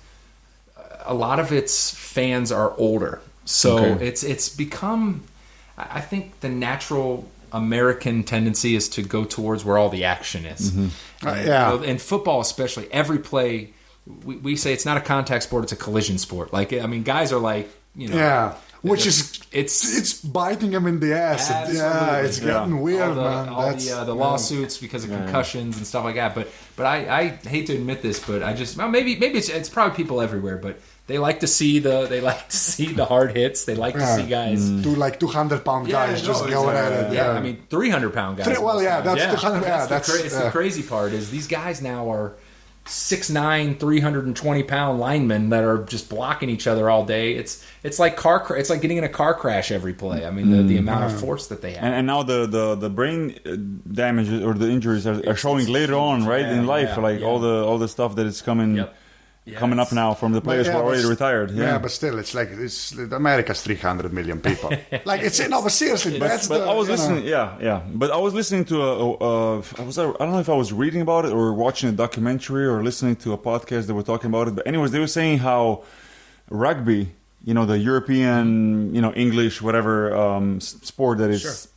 C: a lot of its fans are older. So it's become, I think the natural American tendency is to go towards where all the action is. In football especially, every play, we say it's not a contact sport, it's a collision sport. Like, I mean, guys are like,
B: which is it's biting them in the ass. It's getting weird, man.
C: The lawsuits because of concussions and stuff like that. But I hate to admit this, but I just maybe it's probably people everywhere, but they like to see the hard hits. They like to see guys
B: do like 200-pound guys going at it.
C: Yeah, I mean 300-pound guys.
B: That's 200.
C: That's the crazy part is these guys now are 6'9", 320-pound linemen that are just blocking each other all day. It's like it's like getting in a car crash every play. I mean the amount of force that they have.
A: And now the brain damage or the injuries are showing later on, right, in life, all the stuff that is coming. Coming up now from the players who are already retired.
B: Yeah, but still, it's like America's 300 million people. Like but seriously,
A: I was listening. But I was listening to I don't know if I was reading about it or watching a documentary or listening to a podcast that were talking about it. But anyways, they were saying how rugby, the European, English, whatever sport that is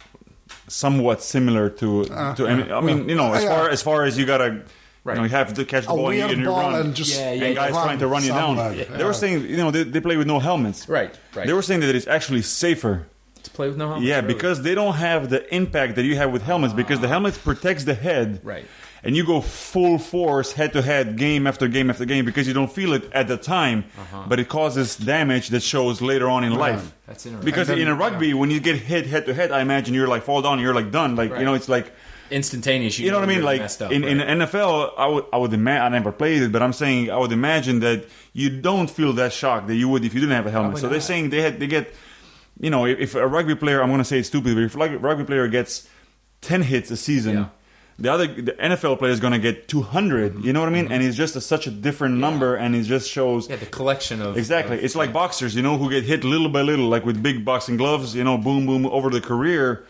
A: somewhat similar to. I mean, as far as you gotta. Right. You have to catch the ball and you run. And guys trying to run you down. They were saying, they play with no helmets.
C: Right.
A: They were saying that it's actually safer
C: to play with no helmets.
A: Yeah, really? Because they don't have the impact that you have with helmets because the helmet protects the head.
C: Right.
A: And you go full force, head to head, game after game after game because you don't feel it at the time, but it causes damage that shows later on in life.
C: That's interesting.
A: Because in a rugby, when you get hit head to head, I imagine you're like fall down, and you're like done. Like it's like
C: instantaneous.
A: You know what I mean? Like in NFL, I would imagine. I never played it, but I'm saying I would imagine that you don't feel that shock that you would if you didn't have a helmet. They're saying they get, if a rugby player, I'm going to say it's stupid, but if a rugby player gets 10 hits a season, the NFL player is going to get 200. You know what I mean? And it's just such a different number, and it just shows
C: the collection of
A: it's like boxers, who get hit little by little, like with big boxing gloves. Boom, boom over the career.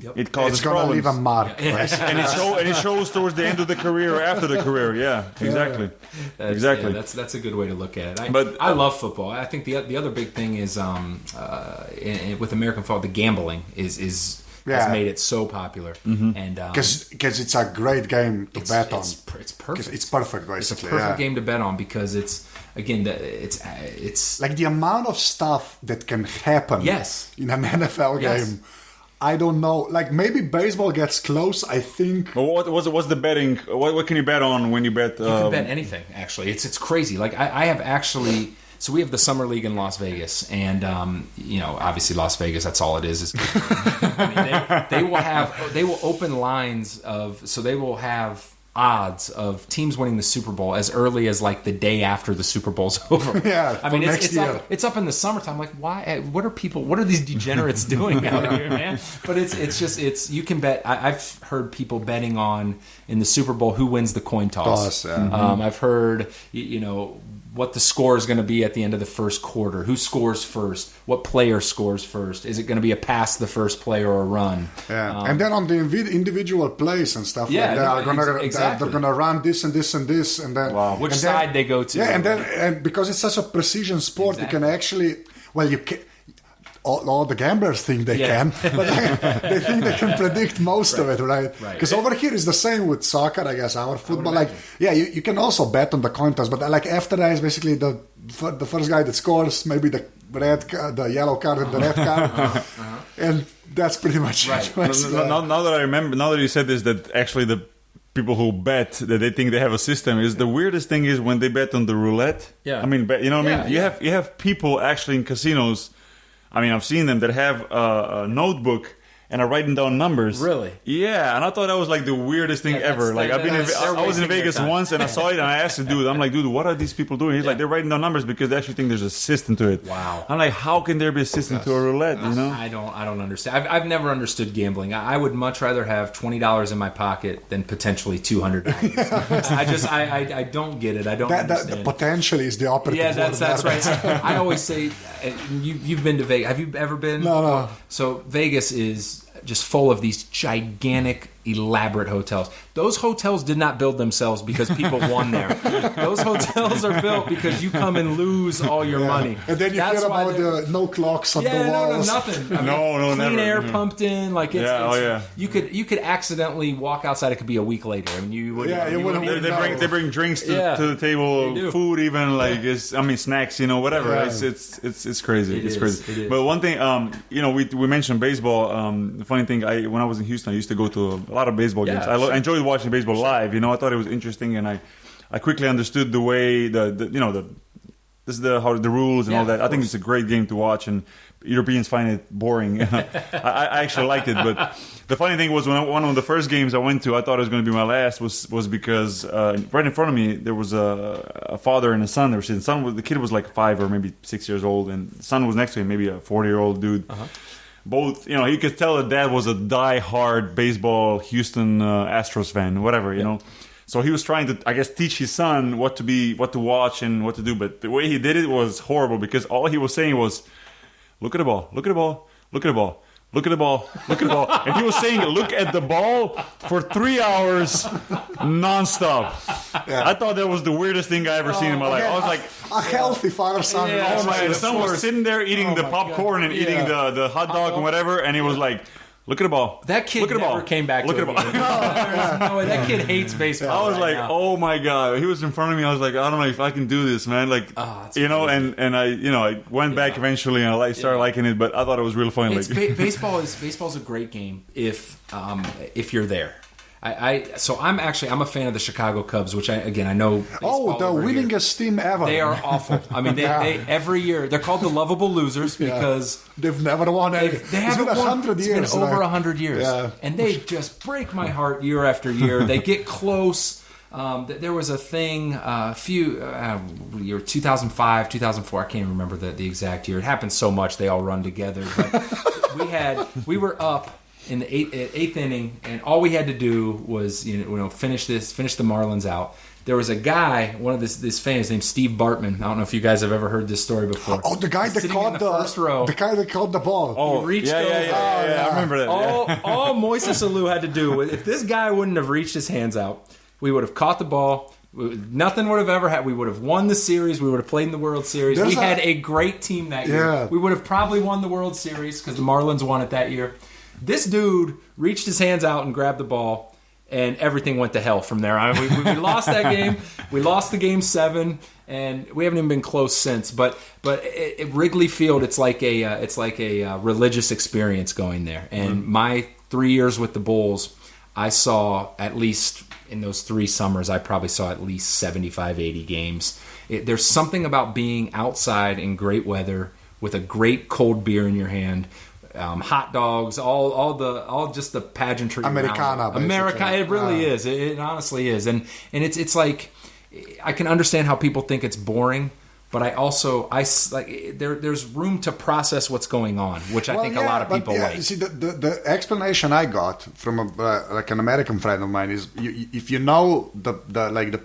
B: Yep.
A: It causes
B: it's going to leave a mark.
A: and it shows towards the end of the career or after the career. Yeah, exactly. Exactly.
C: That's a good way to look at it. I love football. I think the other big thing is with American football, the gambling has made it so popular. And
B: because it's a great game to bet on.
C: It's perfect.
B: It's perfect, basically.
C: It's a perfect game to bet on because it's
B: like the amount of stuff that can happen in an NFL game. I don't know. Like maybe baseball gets close. I think.
A: Well, what's the betting? What can you bet on when you bet?
C: You can bet anything. Actually, it's crazy. Like I have actually. So we have the summer league in Las Vegas, and obviously Las Vegas. That's all it is. They will open lines of. So they will have odds of teams winning the Super Bowl as early as like the day after the Super Bowl's over.
B: I mean
C: it's up in the summertime. Like why? What are these degenerates doing out here, man? But it's you can bet. I've heard people betting on in the Super Bowl who wins the coin toss. I've heard what the score is going to be at the end of the first quarter. Who scores first? What player scores first? Is it going to be a pass to the first player or a run?
B: Yeah. And then on the individual plays and stuff like that, they're going to run this and this and this. And then
C: which side they go to.
B: Yeah, and because it's such a precision sport, you can actually... Well, you can... All the gamblers think they can, but they think they can predict most of it, right? Because over here is the same with soccer, I guess, our football. You can also bet on the coin toss, but after that is basically the first guy that scores, maybe the yellow card and the red card, and that's pretty much it.
A: Now that I remember, now that you said this, that actually the people who bet that they think they have a system is the weirdest thing is when they bet on the roulette.
C: Yeah,
A: I mean, you know what I mean? You have people actually in casinos. I mean, I've seen them that have a notebook and are writing down numbers.
C: Really?
A: Yeah, and I thought that was like the weirdest thing ever. Like I was in Vegas once, and I saw it, and I asked the dude, I'm like, dude, what are these people doing? He's like, they're writing down numbers because they actually think there's a system to it.
C: Wow.
A: I'm like, how can there be a system to a roulette? You know?
C: I don't understand. I've never understood gambling. I would much rather have $20 in my pocket than potentially $200. I don't get it. I don't understand.
B: The potentially is the operative.
C: Yeah, that's right. I always say, you've been to Vegas. Have you ever been?
B: No.
C: So Vegas is just full of these gigantic, elaborate hotels. Those hotels did not build themselves because people won there. Those hotels are built because you come and lose all your money.
B: And then you hear about the no clocks on the walls.
C: No, nothing. I mean,
A: no,
C: clean
A: never.
C: air pumped in. Like
A: it's
C: you could accidentally walk outside. It could be a week later. I mean, you wouldn't.
A: They bring drinks to the table, food even snacks. Whatever.
B: Yeah.
A: It's crazy. It's crazy.
C: It is.
A: But one thing, we mentioned baseball. The funny thing, when I was in Houston, I used to go to a lot of baseball games. I enjoyed watching baseball live. I thought it was interesting, and I quickly understood the way how the rules and all that. I think it's a great game to watch, and Europeans find it boring. I actually liked it, but the funny thing was when one of the first games I went to, I thought it was going to be my last. Was because right in front of me there was a father and a son. The kid was like 5 or maybe 6 years old, and the son was next to him, maybe a 40-year-old dude. Uh-huh. Both, you could tell that dad was a die-hard baseball Houston Astros fan, whatever, you know. So he was trying to, I guess, teach his son what to watch and what to do. But the way he did it was horrible because all he was saying was, look at the ball, look at the ball, look at the ball. Look at the ball. Look at the ball. And he was saying, look at the ball for 3 hours nonstop. Yeah. I thought that was the weirdest thing I ever seen in my life. I was like,
B: a healthy father-son.
A: Yeah, the son was sitting there eating the popcorn and eating the hot dog and whatever. And he was like, look at the ball.
C: That kid never came back to it.
A: Look at the ball.
C: No way. That kid hates baseball.
A: I was like, oh my God. He was in front of me. I was like, I don't know if I can do this, man. Like, and I went back eventually and I started liking it, but I thought it was real fun.
C: Baseball's a great game if you're there. I'm a fan of the Chicago Cubs, which I know.
B: The winningest team ever.
C: They are awful. I mean, they every year they're called the lovable losers because
B: they've never won.
C: They haven't won 100 years. It's been over 100 years, and they just break my heart year after year. They get close. There was a thing year 2005, 2004. I can't remember the exact year. It happened so much. They all run together. But we were up in the eighth inning, and all we had to do was finish the Marlins out. There was a guy, one of this fans named Steve Bartman. I don't know if you guys have ever heard this story before.
B: Oh, the guy that caught the first row. The guy that caught the ball.
C: Oh, he reached over.
A: I remember that.
C: All Moises Alou had to do was, if this guy wouldn't have reached his hands out, we would have caught the ball. Nothing would have ever happened. We would have won the series. We would have played in the World Series. We had a great team that year. We would have probably won the World Series because the Marlins won it that year. This dude reached his hands out and grabbed the ball, and everything went to hell from there. We lost that game. We lost the game 7, and we haven't even been close since. But at Wrigley Field, it's like a religious experience going there. And my 3 years with the Bulls, I saw at least in those 3 summers, I probably saw at least 75, 80 games. There's something about being outside in great weather with a great cold beer in your hand. Hot dogs, all just the pageantry.
B: Americana,
C: it really is. It honestly is, and it's like I can understand how people think it's boring, but I like there's room to process what's going on, which I think a lot of people like.
B: See, the explanation I got from an American friend of mine is if you know the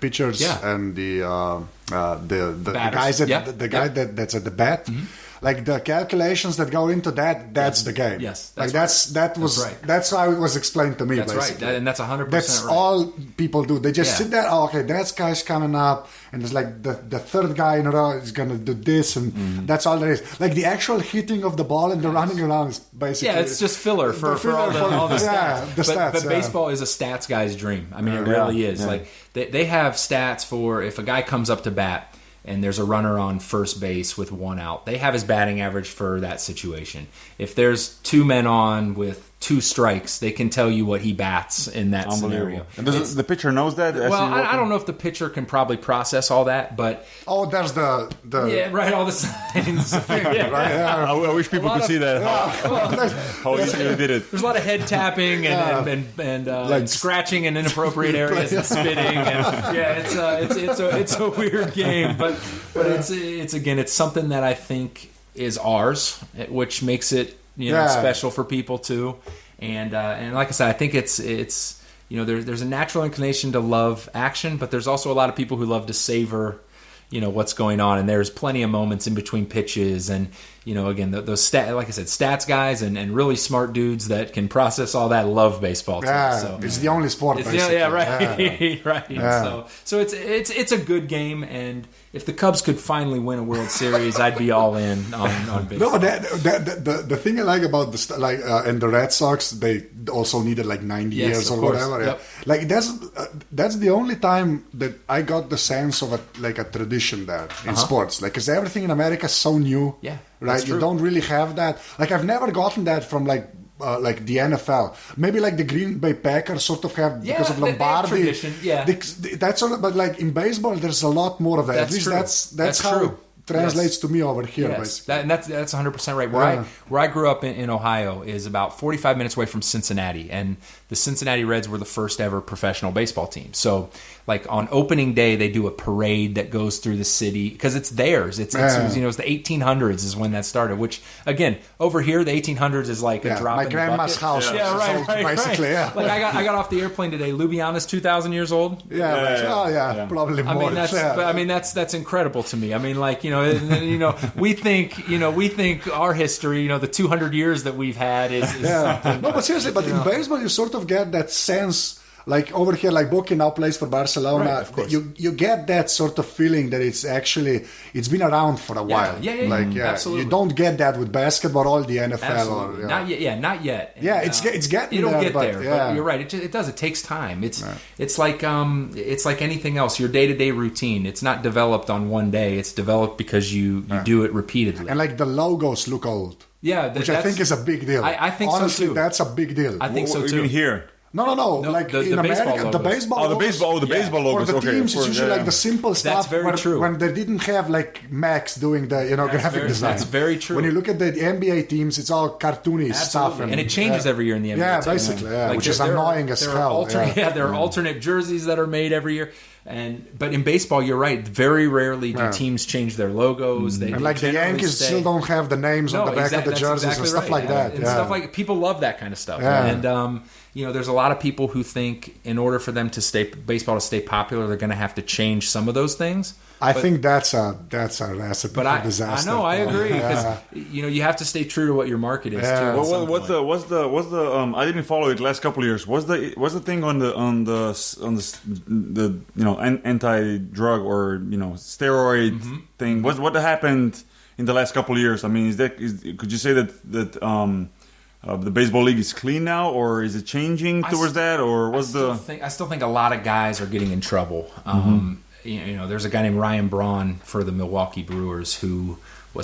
B: pitchers and the guys that's at the bat. Mm-hmm. Like the calculations that go into that's the game.
C: Yes,
B: that's how it was explained to me.
C: That's
B: basically.
C: Right, and that's 100%.
B: That's
C: right.
B: all people do. They just sit there. Oh, okay, that guy's coming up, and it's like the third guy in a row is gonna do this, and that's all there is. Like the actual hitting of the ball and the running around is basically
C: it's just filler for all the stats. But baseball is a stats guy's dream. I mean, it really is. Yeah. Like they have stats for if a guy comes up to bat and there's a runner on first base with 1 out. They have his batting average for that situation. If there's 2 men on with 2 strikes, they can tell you what he bats in that scenario.
A: And the pitcher knows that?
C: Well, I don't know if the pitcher can probably process all that, but...
B: Oh, there's the
C: Yeah, right, all the signs.
B: right? Yeah.
A: I wish people could see that. How easy you did it.
C: There's a lot of head tapping and scratching in inappropriate areas and spitting. And, it's a weird game, but it's something that I think is ours, which makes it special for people too. And like I said, I think it's there's a natural inclination to love action, but there's also a lot of people who love to savor what's going on, and there's plenty of moments in between pitches, and again, those like I said, stats guys and really smart dudes that can process all that love baseball too.
B: Yeah,
C: so
B: it's the only sport. Basically.
C: Right. Right. Yeah. So it's a good game, and if the Cubs could finally win a World Series, I'd be all in on baseball.
B: No, but the thing I like about and the Red Sox, they also needed like 90 years or whatever.
C: Yep.
B: Yeah. Like that's the only time that I got the sense of a tradition there in sports. Like, because everything in America is so new.
C: Yeah.
B: Right. You don't really have that. Like, I've never gotten that from like the NFL. Maybe like the Green Bay Packers sort of have because of Lombardi.
C: Tradition. Yeah.
B: That's sort of, but like in baseball, there's a lot more of that. At least that's how
C: true.
B: It translates to me over here.
C: Yes.
B: Basically.
C: That's 100% right. Where I grew up in Ohio is about 45 minutes away from Cincinnati, and the Cincinnati Reds were the first ever professional baseball team. So, like on opening day, they do a parade that goes through the city because it's theirs. It's the 1800s is when that started. Which again, over here, the 1800s is like a drop in the bucket.
B: My grandma's house.
C: Yeah, right.
B: Basically, yeah.
C: Like I got off the airplane today. Ljubljana's 2,000 years old.
B: Yeah, probably more.
C: I mean, that's incredible to me. I mean, like we think our history, the 200 years that we've had is something.
B: No, but seriously, in baseball, you sort of get that sense. Like over here, like Boki now plays for Barcelona.
C: Right, of course.
B: You get that sort of feeling that it's been around for a while.
C: Absolutely.
B: You don't get that with basketball or the NFL.
C: Absolutely. Not yet.
B: Yeah, it's getting
C: it'll
B: there,
C: get there.
B: Yeah.
C: But you're right. It does. It takes time. It's like anything else. Your day-to-day routine. It's not developed on one day. It's developed because you do it repeatedly.
B: And like the logos look old.
C: Yeah,
B: which I think is a big deal.
C: I think
B: honestly,
C: so too.
B: That's a big deal.
C: I think so too.
A: Even here.
B: No. Like in America, the baseball.
A: The baseball logos.
B: For the teams, it's usually like the simple stuff.
C: That's very true.
B: When they didn't have like Max doing the graphic design.
C: That's very true.
B: When you look at the NBA teams, it's all cartoony stuff,
C: and it changes every year in the NBA.
B: Yeah, basically,
C: Like,
B: which is annoying as hell.
C: There are alternate jerseys that are made every year. But in baseball, you're right. Very rarely do teams change their logos.
B: And like the Yankees still don't have the names on the back of the jerseys and stuff like that.
C: And stuff like people love that kind of stuff. And there's a lot of people who think in order for them to baseball to stay popular, they're going to have to change some of those things.
B: I think that's a recipe for disaster.
C: I know, I agree because you have to stay true to what your market is.
B: Yeah.
C: Too,
A: what's the I didn't follow it last couple of years. What's the thing on the anti-drug or steroid thing? What happened in the last couple of years? I mean, could you say that the baseball league is clean now, or is it changing towards that, or
C: I still think a lot of guys are getting in trouble. There's a guy named Ryan Braun for the Milwaukee Brewers who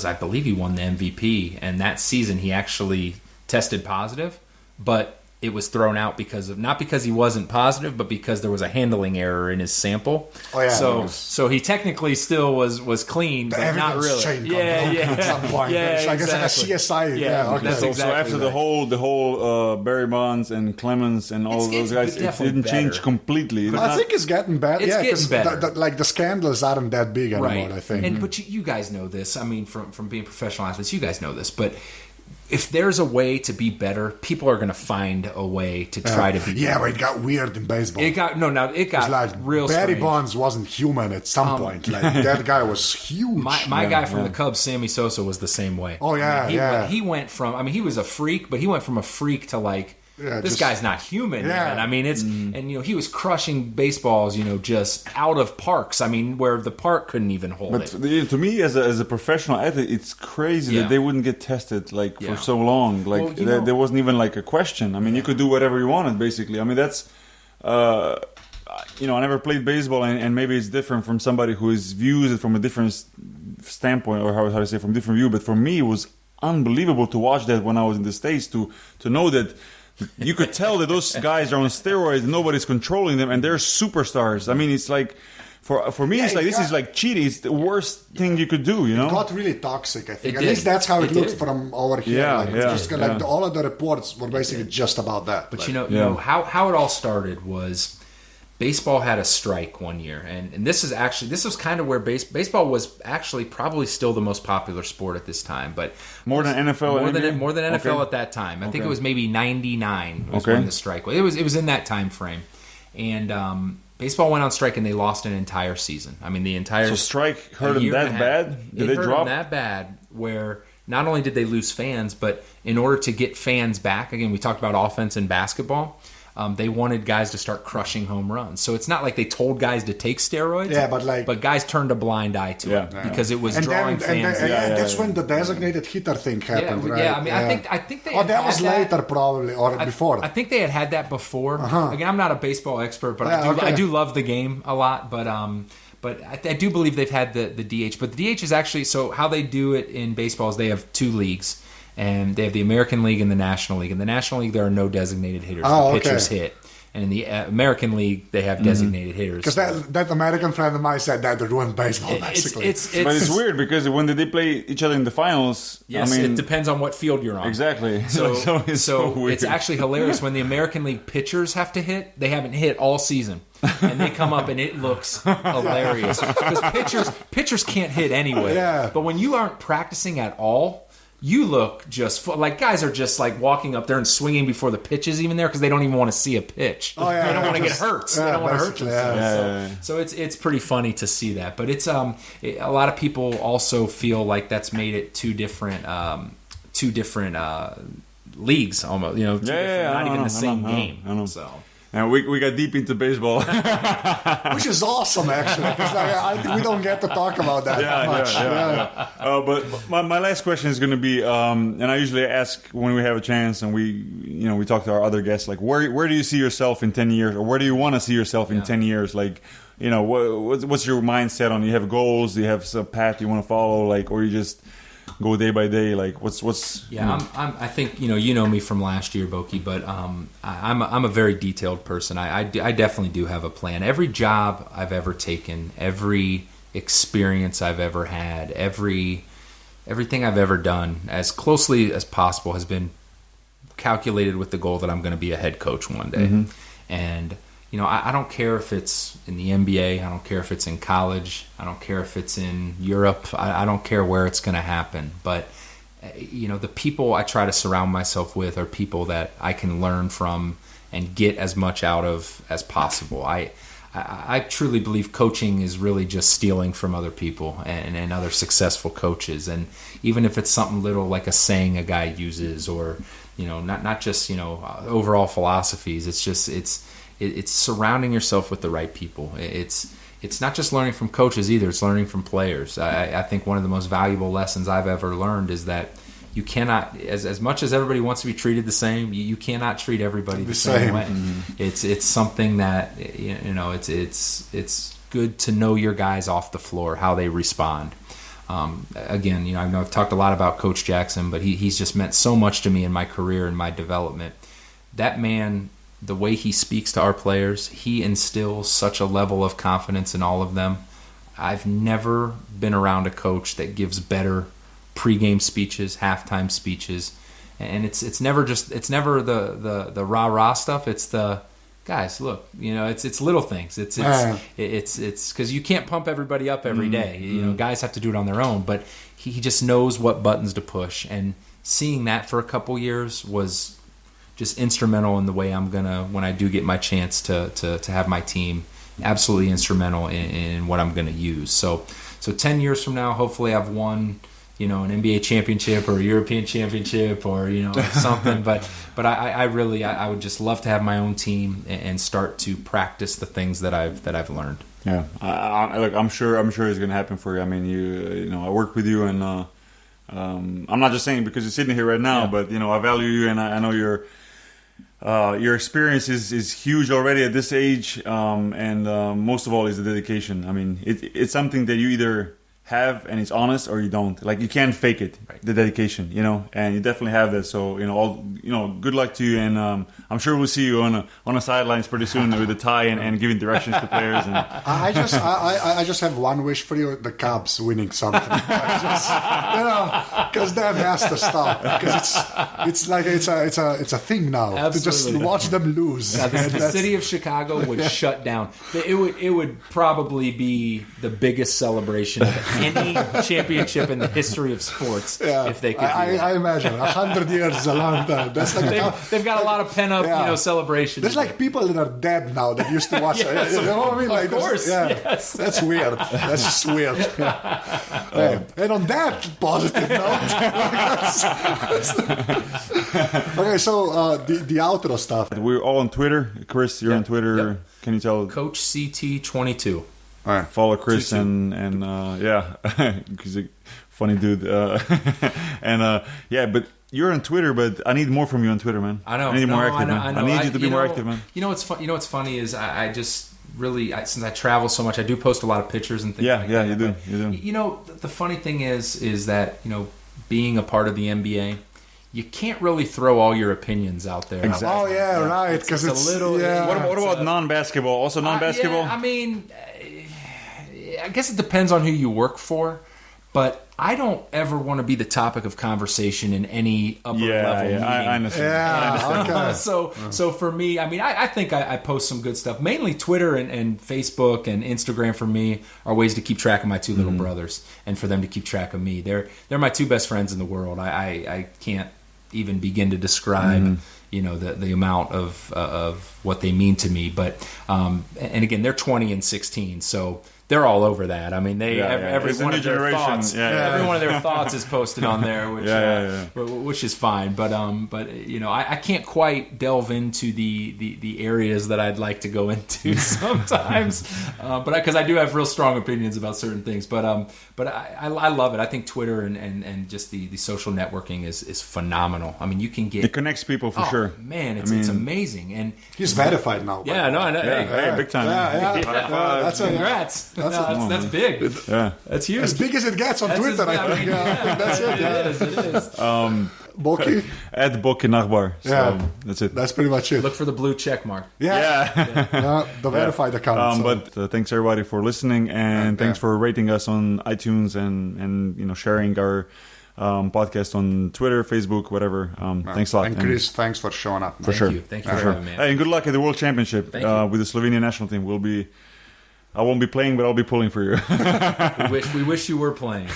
C: I believe he won the MVP, and that season he actually tested positive, but it was thrown out not because he wasn't positive, but because there was a handling error in his sample.
B: Oh yeah.
C: So he technically still was clean, but not really.
B: At some point. I guess like a CSI.
A: So after the whole Barry Bonds and Clemens and all those guys, it didn't change completely.
B: I think it's getting better.
C: It's getting better.
B: Like the scandals aren't that big anymore. I think.
C: But you guys know this. I mean, from being professional athletes, you guys know this, but. If there's a way to be better, people are going to find a way to try to be better.
B: Yeah, but it got weird in baseball.
C: It got real
B: Barry
C: strange.
B: Bonds wasn't human at some point. Like that guy was huge.
C: My guy from the Cubs, Sammy Sosa, was the same way.
B: Oh yeah,
C: he went from. He was a freak, but he went from a freak to like. This guy's not human, man. I mean, he was crushing baseballs, just out of parks. I mean, where the park couldn't even hold it.
A: But to me, as a professional athlete, it's crazy that they wouldn't get tested for so long. Like there wasn't even like a question. I mean, you could do whatever you wanted, basically. I mean, that's. I never played baseball, and maybe it's different from somebody who views it from a different standpoint, or how to say, from a different view. But for me, it was unbelievable to watch that when I was in the States, to know that you could tell that those guys are on steroids. Nobody's controlling them, and they're superstars. I mean, it's like. For me, it's like this is like cheating. It's the worst thing you could do, you know?
B: It got really toxic, I think.
C: It
B: At
C: did.
B: least that's how it looked
C: did.
B: from over here.
A: Yeah,
B: like,
A: yeah,
B: just
A: yeah.
B: all of the reports were basically just about that.
C: But
B: like,
C: you know how it all started was baseball had a strike one year, and this was kind of where baseball was actually probably still the most popular sport at this time, but
A: More than NFL,
C: more than NFL
A: Okay.
C: at that time. I think
A: Okay.
C: it was maybe 99 was
A: Okay.
C: when the strike was. It was in that time frame, and baseball went on strike and they lost an entire season. I mean, the entire
A: So strike hurt
C: a
A: them
C: year and
A: that
C: a half.
A: bad? Did
C: It
A: they
C: hurt
A: drop?
C: them that bad where not only did they lose fans, but in order to get fans back, again, we talked about offense in basketball. They wanted guys to start crushing home runs. So it's not like they told guys to take steroids.
B: Yeah, but
C: guys turned a blind eye to it because it was drawing fans.
B: That's when the designated hitter thing happened, right?
C: Yeah, I mean, I think they.
B: Oh, that
C: had
B: was later, probably, or before.
C: I think they had that before. Again, I'm not a baseball expert, but I do love the game a lot. But I do believe they've had the DH. But the DH is actually so how they do it in baseball is they have two leagues, and they have the American League and the National League. In the National League, there are no designated hitters. The pitchers hit. And in the American League, they have designated hitters.
B: Because that American friend of mine said that ruined baseball, basically.
A: But it's weird because when did they play each other in the finals?
C: Yes,
A: I mean,
C: it depends on what field you're on.
A: Exactly.
C: So
A: weird.
C: it's actually hilarious when the American League pitchers have to hit. They haven't hit all season, and they come up and it looks hilarious because pitchers can't hit anyway.
B: Yeah.
C: But when you aren't practicing at all, you look just like guys are just like walking up there and swinging before the pitch is even there because they don't even want to see a pitch.
B: Oh, yeah,
C: they don't want to get
B: just-
C: hurt.
B: yeah,
C: They don't want to hurt
B: basically,
C: themselves. So it's pretty funny to see that. But it's a lot of people also feel like that's made it two different leagues almost. You know, not even the same game.
A: I know.
C: So.
A: And we got deep into baseball.
B: Which is awesome, actually. Because we don't get to talk about that much.
A: But my last question is going to be, and I usually ask when we have a chance, and we talk to our other guests, like where do you see yourself in 10 years, or where do you want to see yourself in 10 years? Like, what's your mindset on? You have goals? Do you have a path you want to follow? Like, or you just go day by day? Like, what's?
C: Yeah, I think you know me from last year, Boki, but I'm a very detailed person. I definitely do have a plan. Every job I've ever taken, every experience I've ever had, everything I've ever done, as closely as possible, has been calculated with the goal that I'm going to be a head coach one day.
A: Mm-hmm.
C: And I don't care if it's in the NBA. I don't care if it's in college. I don't care if it's in Europe. I don't care where it's going to happen. But, the people I try to surround myself with are people that I can learn from and get as much out of as possible. I truly believe coaching is really just stealing from other people and other successful coaches. And even if it's something little like a saying a guy uses or, not just, overall philosophies, it's surrounding yourself with the right people. It's not just learning from coaches either. It's learning from players. I think one of the most valuable lessons I've ever learned is that you cannot, as much as everybody wants to be treated the same, you cannot treat everybody the same way. Mm-hmm. It's something that it's good to know your guys off the floor, how they respond. Again, I know I've talked a lot about Coach Jackson, but he's just meant so much to me in my career and my development. That man, the way he speaks to our players, he instills such a level of confidence in all of them. I've never been around a coach that gives better pregame speeches, halftime speeches, and it's never the rah-rah stuff. It's the guys, look, it's little things. It's because you can't pump everybody up every day. Guys have to do it on their own, but he just knows what buttons to push, and seeing that for a couple years was just instrumental in the way I'm gonna, when I do get my chance to have my team, absolutely instrumental in what I'm gonna use. So 10 years from now, hopefully I've won, an NBA championship or a European championship or something. But I really would just love to have my own team and start to practice the things that I've learned.
A: Yeah, look, I'm sure it's gonna happen for you. I mean, I work with you, and I'm not just saying because you're sitting here right now, but I value you, and I know your experience is huge already at this age, and most of all is the dedication. I mean, it's something that you either have, and it's honest, or you don't. Like, you can't fake it, the dedication, you know, and you definitely have that. So, you know, good luck to you, and I'm sure we'll see you on a sidelines pretty soon with a tie and giving directions to players. And
B: I just have one wish for you: the Cubs winning something. Because that has to stop. Because it's like it's a thing now.
C: Absolutely.
B: To just watch them lose.
C: Now, the city of Chicago would shut down. It would probably be the biggest celebration of any championship in the history of sports if they could.
B: I imagine 100 years is a long time. That's like
C: they've got a lot of pent up, celebration.
B: There's like people that are dead now that used to watch it. You know what I mean? Like,
C: of course. Yes.
B: That's weird. That's just weird. And on that positive note, okay. So the outro stuff.
A: We're all on Twitter. Chris, you're on Twitter.
C: Yep.
A: Can you tell?
C: Coach CT22.
A: All right, follow Chris and he's a funny dude. But you're on Twitter, but I need more from you on Twitter, man.
C: I know.
A: I need more active, man.
C: I know.
A: I need you to be more active, man.
C: You know what's fun? You know what's funny is I just really since I travel so much, I do post a lot of pictures and things. Like that.
A: You do.
C: You know, the funny thing is that being a part of the NBA. You can't really throw all your opinions out there.
A: Exactly.
B: Oh yeah, right. Because it's
C: a little.
B: Yeah.
A: What about non-basketball? Also non-basketball.
C: I mean, I guess it depends on who you work for, but I don't ever want to be the topic of conversation in any upper level meeting.
A: I understand.
B: Yeah, okay.
C: So for me, I mean, I think I post some good stuff. Mainly Twitter and Facebook and Instagram for me are ways to keep track of my two little brothers and for them to keep track of me. They're my two best friends in the world. I can't even begin to describe the amount of what they mean to me. But and again, they're 20 and 16, so they're all over that. I mean, every one of their thoughts, every one of their thoughts is posted on there, which is fine. But I can't quite delve into the areas that I'd like to go into sometimes, but because I do have real strong opinions about certain things. But I love it. I think Twitter and just the social networking is phenomenal. I mean, you can get
A: it connects people for sure.
C: Man, it's amazing. And
B: he's verified now.
C: Yeah, no, I know.
A: Hey, big time.
B: That's
C: congrats. That's big.
A: Yeah,
C: that's huge.
B: As big as it gets on Twitter, I think. That's it.
C: It is.
B: Boki?
A: At Boki Nachbar. So that's it.
B: That's pretty much it.
C: Look for the blue check mark.
B: The verified account.
A: But thanks everybody for listening, and thanks for rating us on iTunes and sharing our podcast on Twitter, Facebook, whatever. Thanks a lot.
B: And Chris, thanks for showing up.
A: For sure.
C: Thank you for having me.
A: Hey, and good luck at the World Championship with the Slovenian national team. I won't be playing, but I'll be pulling for you.
C: we wish you were playing.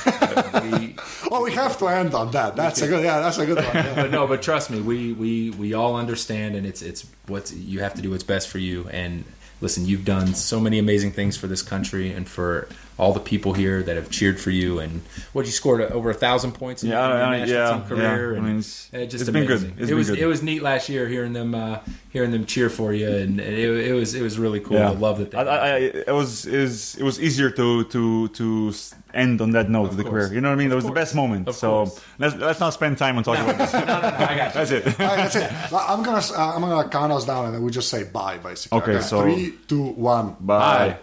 B: We have to end on that. That's a good one. Yeah.
C: But trust me, we all understand, and it's what you have to do what's best for you. And listen, you've done so many amazing things for this country and for all the people here that have cheered for you. And you scored over 1,000 points in your national team career.
A: Yeah. I mean,
C: it's
A: been
C: amazing.
A: good.
C: It was neat last year hearing them cheer for you, and it was really cool. I love that.
A: It was easier to end on that note of the career. You know what I mean? It was the best moment. So let's not spend time on talking about this.
C: No, I got you.
B: That's it. I'm gonna count us down, and then we just say bye, basically.
A: Okay, so
B: 3, 2, 1,
A: bye.